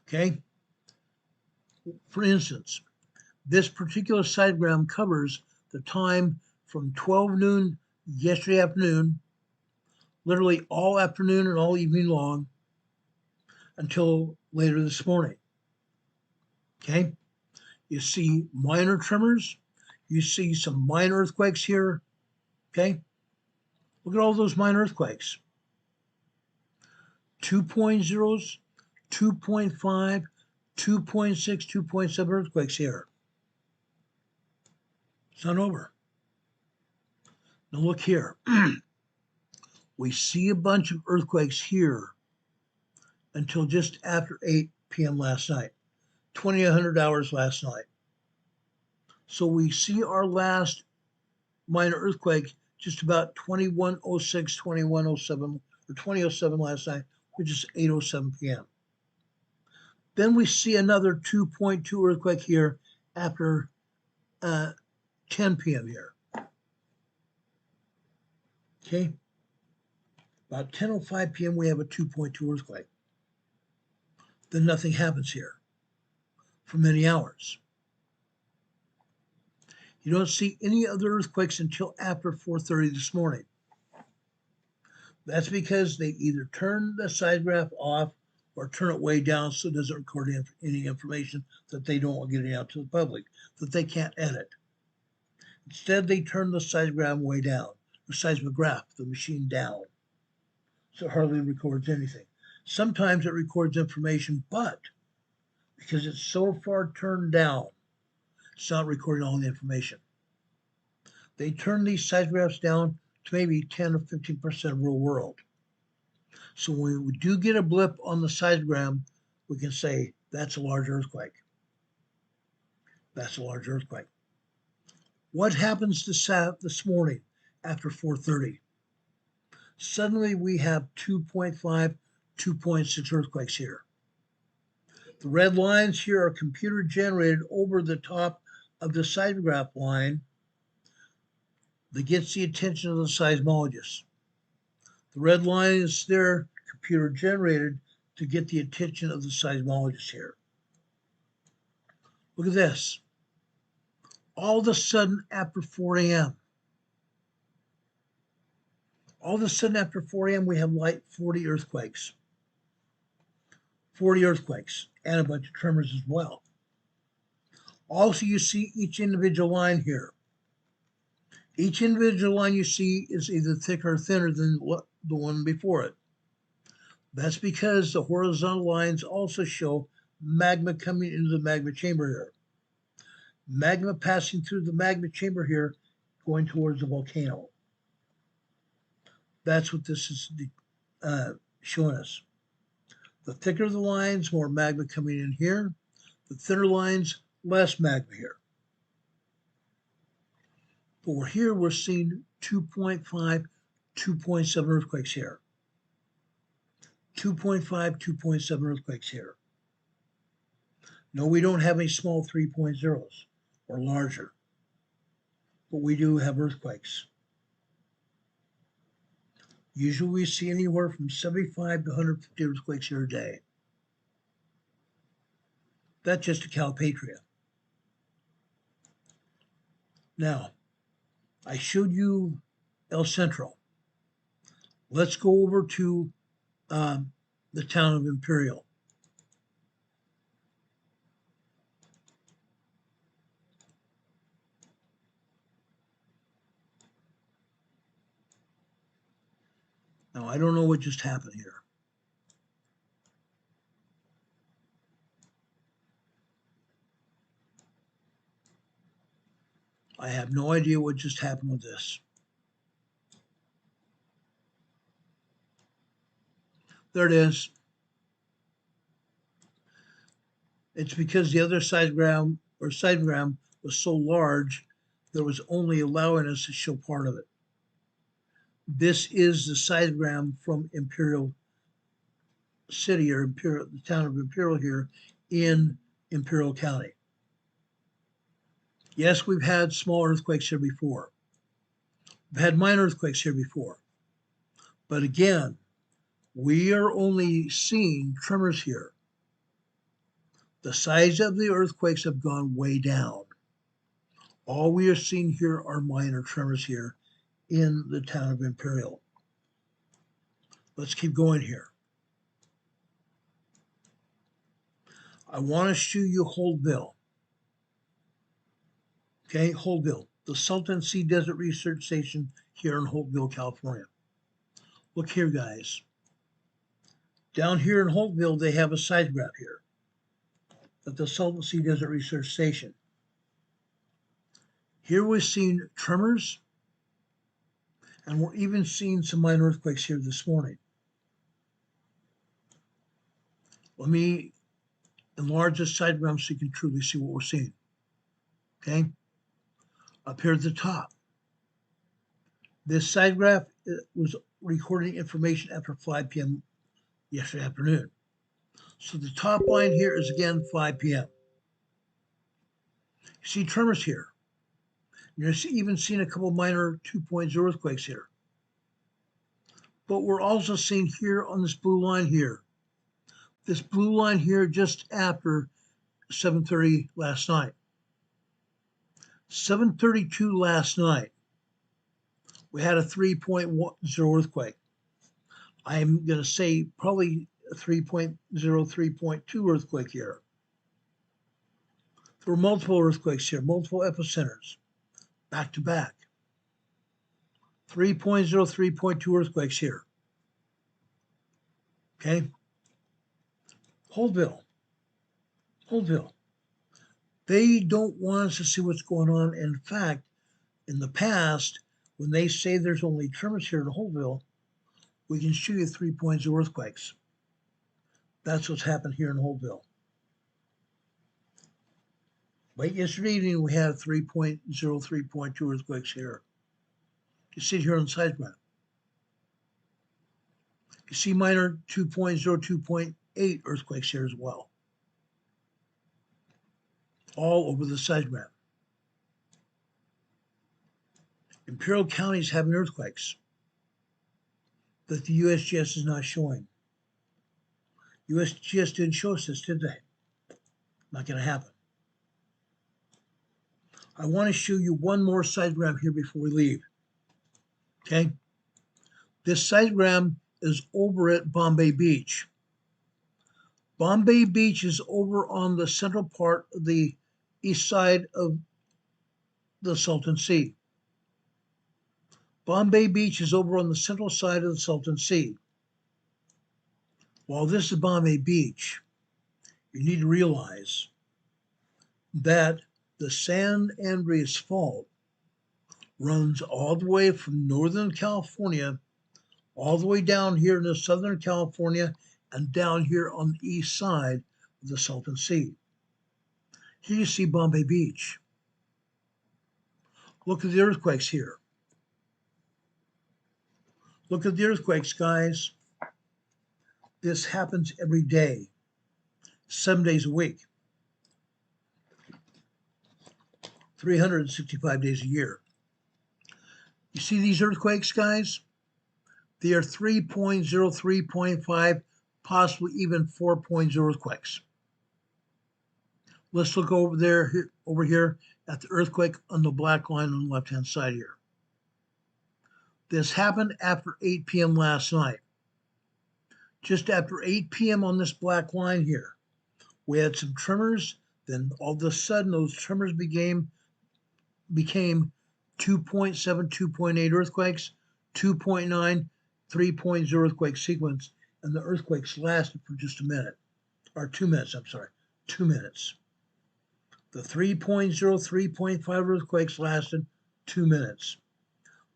S1: Okay? For instance, this particular sidegram covers the time from 12 noon yesterday afternoon, literally all afternoon and all evening long, until later this morning. Okay? You see minor tremors. You see some minor earthquakes here. Okay? Look at all those minor earthquakes. 2.0s, 2.5, 2.6, 2.7 earthquakes here. It's not over. Now look here. We see a bunch of earthquakes here until just after 8 p.m. last night, 2,100 hours last night. So we see our last minor earthquake just about 2106, 2107, or 2007 last night, which is 8:07 p.m. Then we see another 2.2 earthquake here after 10 p.m. here. Okay. About 10:05 p.m. we have a 2.2 earthquake. Then nothing happens here for many hours. You don't see any other earthquakes until after 4:30 this morning. That's because they either turn the seismograph off or turn it way down so it doesn't record any information that they don't want getting out to the public, that they can't edit. Instead, they turn the seismograph way down, the machine down, so it hardly records anything. Sometimes it records information, but because it's so far turned down, it's not recording all the information. They turn these seismographs down to maybe 10 or 15% of real world. So when we do get a blip on the seismogram, we can say that's a large earthquake. That's a large earthquake. What happens this morning after 4:30? Suddenly we have 2.5, 2.6 earthquakes here. The red lines here are computer generated over the top of the seismograph line that gets the attention of the seismologist. The red line is there, computer generated, to get the attention of the seismologist here. Look at this. All of a sudden after 4 a.m., we have like 40 earthquakes. 40 earthquakes and a bunch of tremors as well. Also, you see each individual line here. Each individual line you see is either thicker or thinner than the one before it. That's because the horizontal lines also show magma coming into the magma chamber here. Magma passing through the magma chamber here, going towards the volcano. That's what this is showing us. The thicker the lines, more magma coming in here. The thinner lines, less magma here. But we're seeing 2.5, 2.7 earthquakes here. 2.5, 2.7 earthquakes here. No, we don't have any small 3.0s or larger, but we do have earthquakes. Usually we see anywhere from 75 to 150 earthquakes here a day. That's just a Calpatria. Now, I showed you El Centro. Let's go over to the town of Imperial. Now, I don't know what just happened here. I have no idea what just happened with this. There it is. It's because the other seismogram was so large that was only allowing us to show part of it. This is the seismogram from Imperial City, or the town of Imperial here in Imperial County. Yes, we've had small earthquakes here before. We've had minor earthquakes here before. But again, we are only seeing tremors here. The size of the earthquakes have gone way down. All we are seeing here are minor tremors here in the town of Imperial. Let's keep going here. I want to show you Holtville. Okay, Holtville, the Sultan Sea Desert Research Station here in Holtville, California. Look here, guys. Down here in Holtville, they have a seismograph here at the Sultan Sea Desert Research Station. Here we're seeing tremors, and we're even seeing some minor earthquakes here this morning. Let me enlarge this seismogram so you can truly see what we're seeing. Okay? Up here at the top, this seismograph was recording information after 5 p.m. yesterday afternoon. So the top line here is again 5 p.m. You see tremors here. You're even seeing a couple minor 2.0 earthquakes here. But we're also seeing here on this blue line here, this blue line here just after 7:30 last night. 7:32 last night, we had a 3.0 earthquake. I'm going to say probably a 3.0, 3.2 earthquake here. There were multiple earthquakes here, multiple epicenters, back to back. 3.0, 3.2 earthquakes here. Okay? Holtville. They don't want us to see what's going on. In fact, in the past, when they say there's only tremors here in Holtville, we can show you 3.0 earthquakes. That's what's happened here in Holtville. Late yesterday evening, we had 3.0, 3.2 earthquakes here. You see it here on the seismograph. You see minor 2.0, 2.8 earthquakes here as well. All over the seismograph. Imperial County is having earthquakes that the USGS is not showing. USGS didn't show us this, did they? Not going to happen. I want to show you one more seismogram here before we leave. Okay? This seismogram is over at Bombay Beach. Bombay Beach is over on the central part of the east side of the Salton Sea. Bombay Beach is over on the central side of the Salton Sea. While this is Bombay Beach, you need to realize that the San Andreas Fault runs all the way from Northern California, all the way down here in Southern California, and down here on the east side of the Salton Sea. Here you see Bombay Beach. Look at the earthquakes here. Look at the earthquakes, guys. This happens every day, 7 days a week, 365 days a year. You see these earthquakes, guys? They are 3.0, 3.5, possibly even 4.0 earthquakes. Let's look over here at the earthquake on the black line on the left-hand side here. This happened after 8 p.m. last night. Just after 8 p.m. on this black line here, we had some tremors. Then all of a sudden, those tremors became 2.7, 2.8 earthquakes, 2.9, 3.0 earthquake sequence, and the earthquakes lasted for just a minute, or 2 minutes, I'm sorry, 2 minutes. The 3.0, 3.5 earthquakes lasted 2 minutes.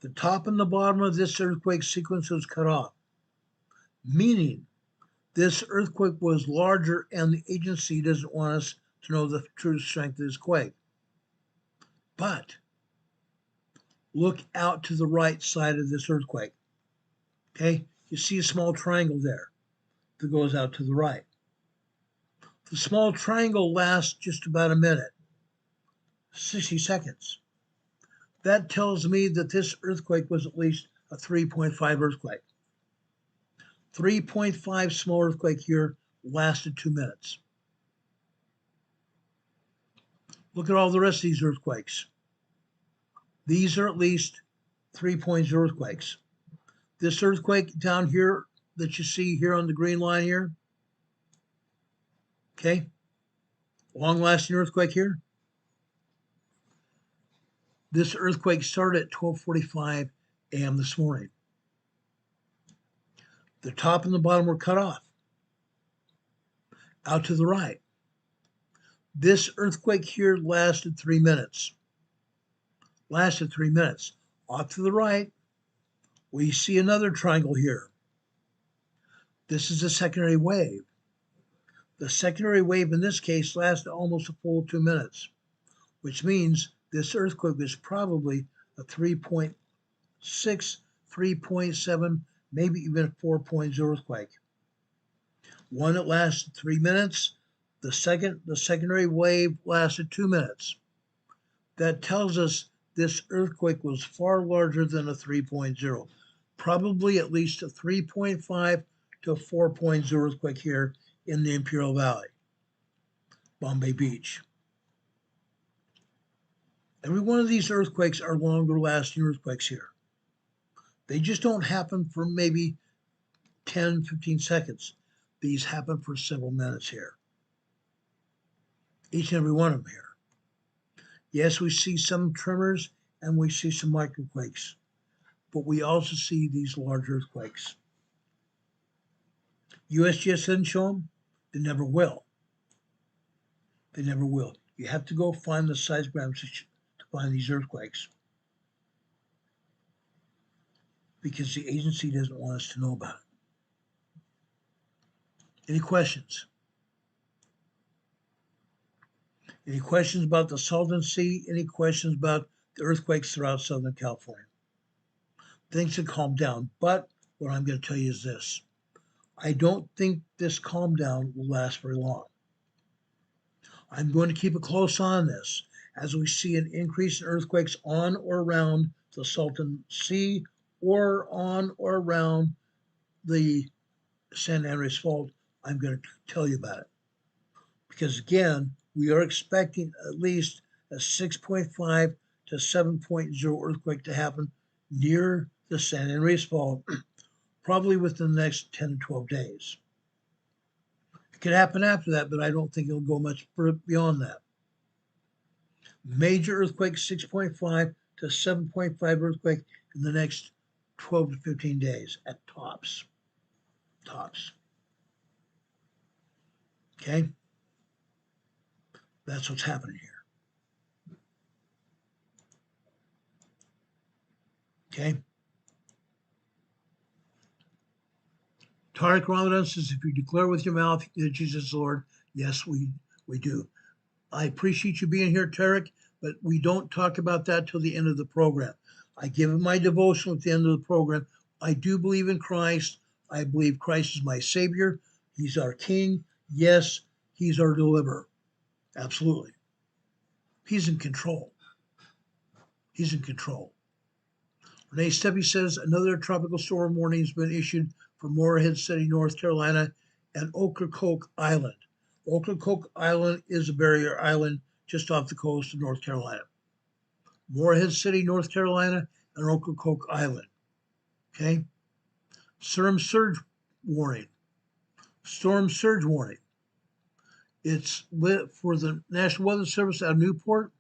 S1: The top and the bottom of this earthquake sequence was cut off, meaning this earthquake was larger and the agency doesn't want us to know the true strength of this quake. But look out to the right side of this earthquake. Okay, you see a small triangle there that goes out to the right. The small triangle lasts just about a minute, 60 seconds. That tells me that this earthquake was at least a 3.5 earthquake. 3.5 small earthquake here lasted 2 minutes. Look at all the rest of these earthquakes. These are at least 3-point earthquakes. This earthquake down here that you see here on the green line here, okay, long-lasting earthquake here. This earthquake started at 12:45 a.m. this morning. The top and the bottom were cut off. Out to the right. This earthquake here lasted 3 minutes. Lasted 3 minutes. Off to the right, we see another triangle here. This is a secondary wave. The secondary wave in this case lasted almost a full 2 minutes, which means this earthquake is probably a 3.6, 3.7, maybe even a 4-point earthquake. One that lasted 3 minutes. The secondary wave lasted 2 minutes. That tells us this earthquake was far larger than a 3.0, probably at least a 3.5 to 4-point earthquake here in the Imperial Valley, Bombay Beach. Every one of these earthquakes are longer lasting earthquakes here. They just don't happen for maybe 10, 15 seconds. These happen for several minutes here. Each and every one of them here. Yes, we see some tremors and we see some microquakes, but we also see these large earthquakes. USGS didn't show them. They never will. They never will. You have to go find the seismograms to find these earthquakes, because the agency doesn't want us to know about it. Any questions? Any questions about the Sultan Sea? Any questions about the earthquakes throughout Southern California? Things have calmed down, but what I'm going to tell you is this. I don't think this calm down will last very long. I'm going to keep a close eye on this as we see an increase in earthquakes on or around the Salton Sea or on or around the San Andreas Fault. I'm going to tell you about it. Because again, we are expecting at least a 6.5 to 7.0 earthquake to happen near the San Andreas Fault, probably within the next 10 to 12 days. It could happen after that, but I don't think it'll go much beyond that. Major earthquake, 6.5 to 7.5 earthquake in the next 12 to 15 days at tops. Tops. Okay? That's what's happening here. Okay? Tariq Ramadan says, if you declare with your mouth that Jesus is Lord, yes, we do. I appreciate you being here, Tariq, but we don't talk about that till the end of the program. I give my devotion at the end of the program. I do believe in Christ. I believe Christ is my Savior. He's our King. Yes, He's our deliverer. Absolutely. He's in control. He's in control. Renee Steppe says another tropical storm warning has been issued for Morehead City, North Carolina, and Ocracoke Island. Ocracoke Island is a barrier island just off the coast of North Carolina. Morehead City, North Carolina, and Ocracoke Island. Okay? Storm surge warning. Storm surge warning. It's lit for the National Weather Service out of Newport,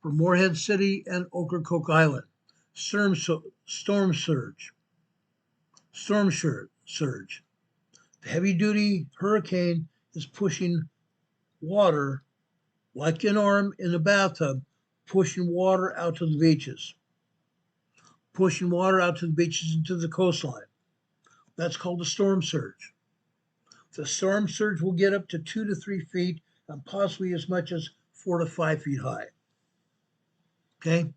S1: for Morehead City and Ocracoke Island. Storm surge. Storm surge. The heavy-duty hurricane is pushing water like an arm in a bathtub, pushing water out to the beaches. Pushing water out to the beaches and to the coastline. That's called a storm surge. The storm surge will get up to 2 to 3 feet and possibly as much as 4 to 5 feet high. Okay?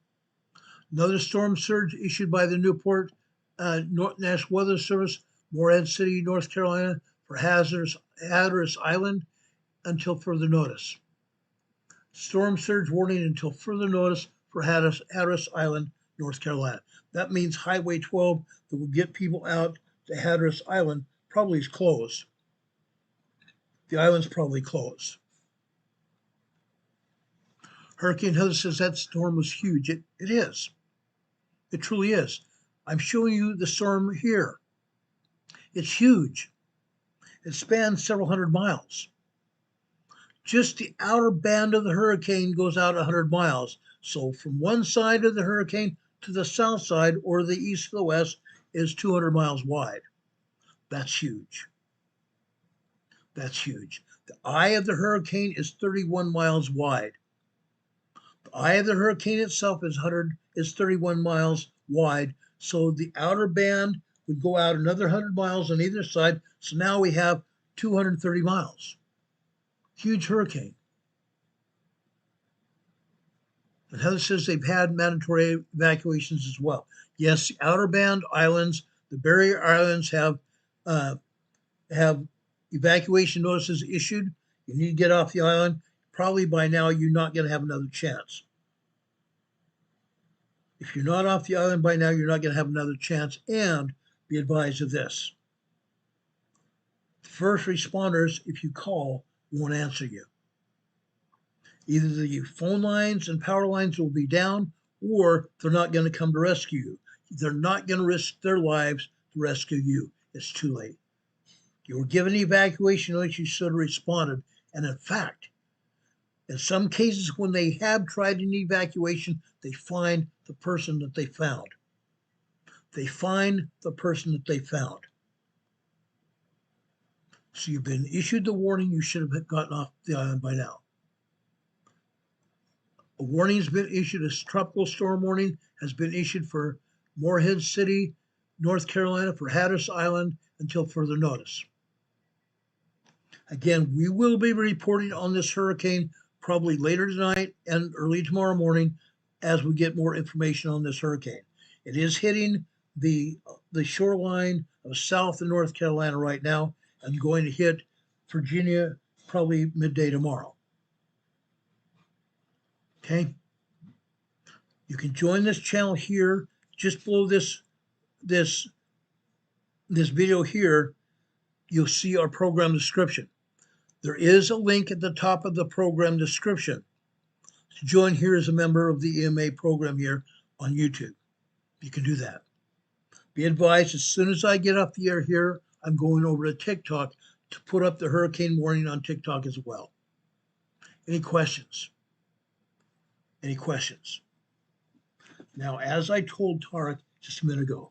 S1: Another storm surge issued by the Newport National Weather Service, Morehead City, North Carolina, for Hatteras Island until further notice. Storm surge warning until further notice for Hatteras Island, North Carolina. That means Highway 12 that will get people out to Hatteras Island probably is closed. The island's probably closed. Hurricane Heather says that storm was huge. It is. It truly is. I'm showing you the storm here. It's huge. It spans several hundred miles. Just the outer band of the hurricane goes out 100 miles. So from one side of the hurricane to the south side or the east to the west is 200 miles wide. That's huge. That's huge. The eye of the hurricane is 31 miles wide. The eye of the hurricane itself is 31 miles wide. So the outer band would go out another 100 miles on either side. So now we have 230 miles. Huge hurricane. And Heather says they've had mandatory evacuations as well. Yes, the outer band islands, the barrier islands have evacuation notices issued. You need to get off the island. Probably by now you're not going to have another chance. If you're not off the island by now, you're not going to have another chance. And be advised of this. First responders, if you call, won't answer you. Either the phone lines and power lines will be down, or they're not going to come to rescue you. They're not going to risk their lives to rescue you. It's too late. You were given evacuation notice, you should have responded. And in fact, in some cases, when they have tried an evacuation, they find the person that they found. They find the person that they found. So you've been issued the warning, you should have gotten off the island by now. A warning has been issued, a tropical storm warning has been issued for Morehead City, North Carolina, for Hatteras Island until further notice. Again, we will be reporting on this hurricane probably later tonight and early tomorrow morning as we get more information on this hurricane. It is hitting the shoreline of South and North Carolina right now and going to hit Virginia probably midday tomorrow. Okay? You can join this channel here just below this video here. You'll see our program description. There is a link at the top of the program description to join here as a member of the EMA program here on YouTube. You can do that. Be advised, as soon as I get off the air here, I'm going over to TikTok to put up the hurricane warning on TikTok as well. Any questions? Any questions? Now, as I told Tarek just a minute ago,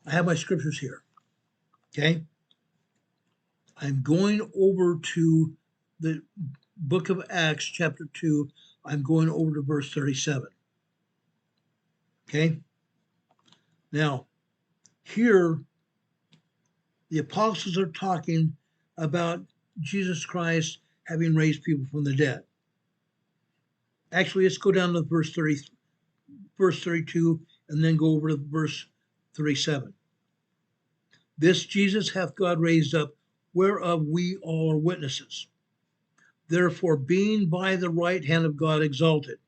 S1: I have my scriptures here. Okay? I'm going over to the book of Acts, chapter 2. I'm going over to verse 37. Okay? Now, here, the apostles are talking about Jesus Christ having raised people from the dead. Actually, let's go down to verse 32 and then go over to verse 37. This Jesus hath God raised up, whereof we all are witnesses. Therefore, being by the right hand of God exalted,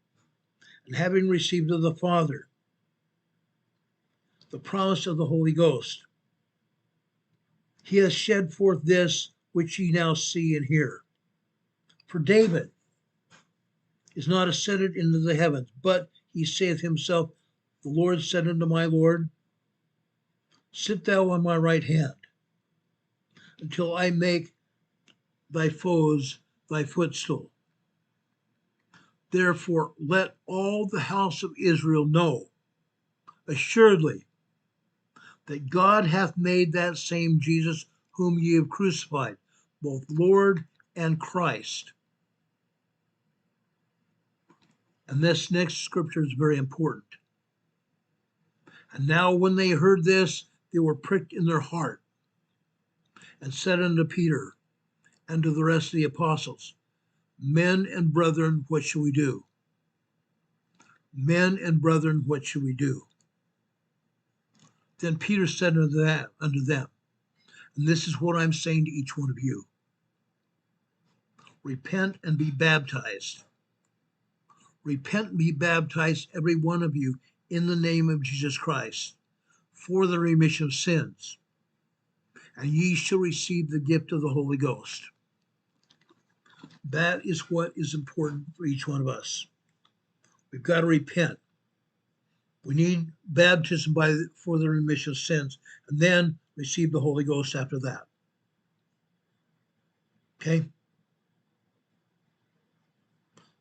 S1: and having received of the Father the promise of the Holy Ghost, he has shed forth this which ye now see and hear. For David is not ascended into the heavens, but he saith himself, the Lord said unto my Lord, sit thou on my right hand, until I make thy foes thy footstool. Therefore let all the house of Israel know assuredly that God hath made that same Jesus whom ye have crucified, both Lord and Christ. And this next scripture is very important. And now when they heard this, they were pricked in their heart, and said unto Peter and to the rest of the apostles, men and brethren, what shall we do? Men and brethren, what shall we do? Then Peter said unto them, and this is what I'm saying to each one of you, repent and be baptized. Repent and be baptized, every one of you, in the name of Jesus Christ, for the remission of sins, and ye shall receive the gift of the Holy Ghost. That is what is important for each one of us. We've got to repent. We need baptism for the remission of sins, and then receive the Holy Ghost after that. Okay?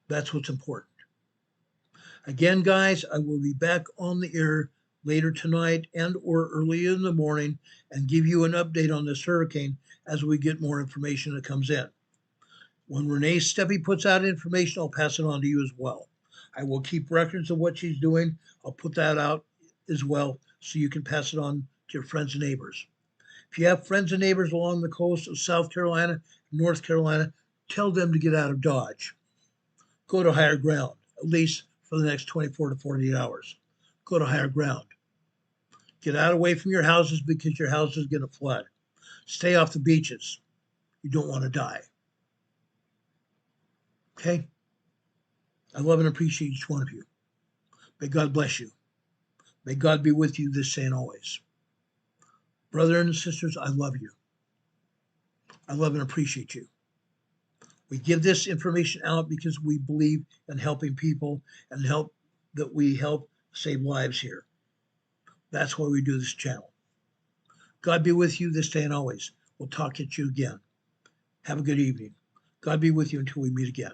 S1: That's what's important. Again, guys, I will be back on the air later tonight and or early in the morning and give you an update on this hurricane as we get more information that comes in. When Renee Steppe puts out information, I'll pass it on to you as well. I will keep records of what she's doing. I'll put that out as well so you can pass it on to your friends and neighbors. If you have friends and neighbors along the coast of South Carolina, North Carolina, tell them to get out of Dodge. Go to higher ground, at least for the next 24 to 48 hours. Go to higher ground. Get out away from your houses because your house is going to flood. Stay off the beaches. You don't want to die. Okay? I love and appreciate each one of you. May God bless you. May God be with you this day and always. Brothers and sisters, I love you. I love and appreciate you. We give this information out because we believe in helping people and help save lives here. That's why we do this channel. God be with you this day and always. We'll talk at you again. Have a good evening. God be with you until we meet again.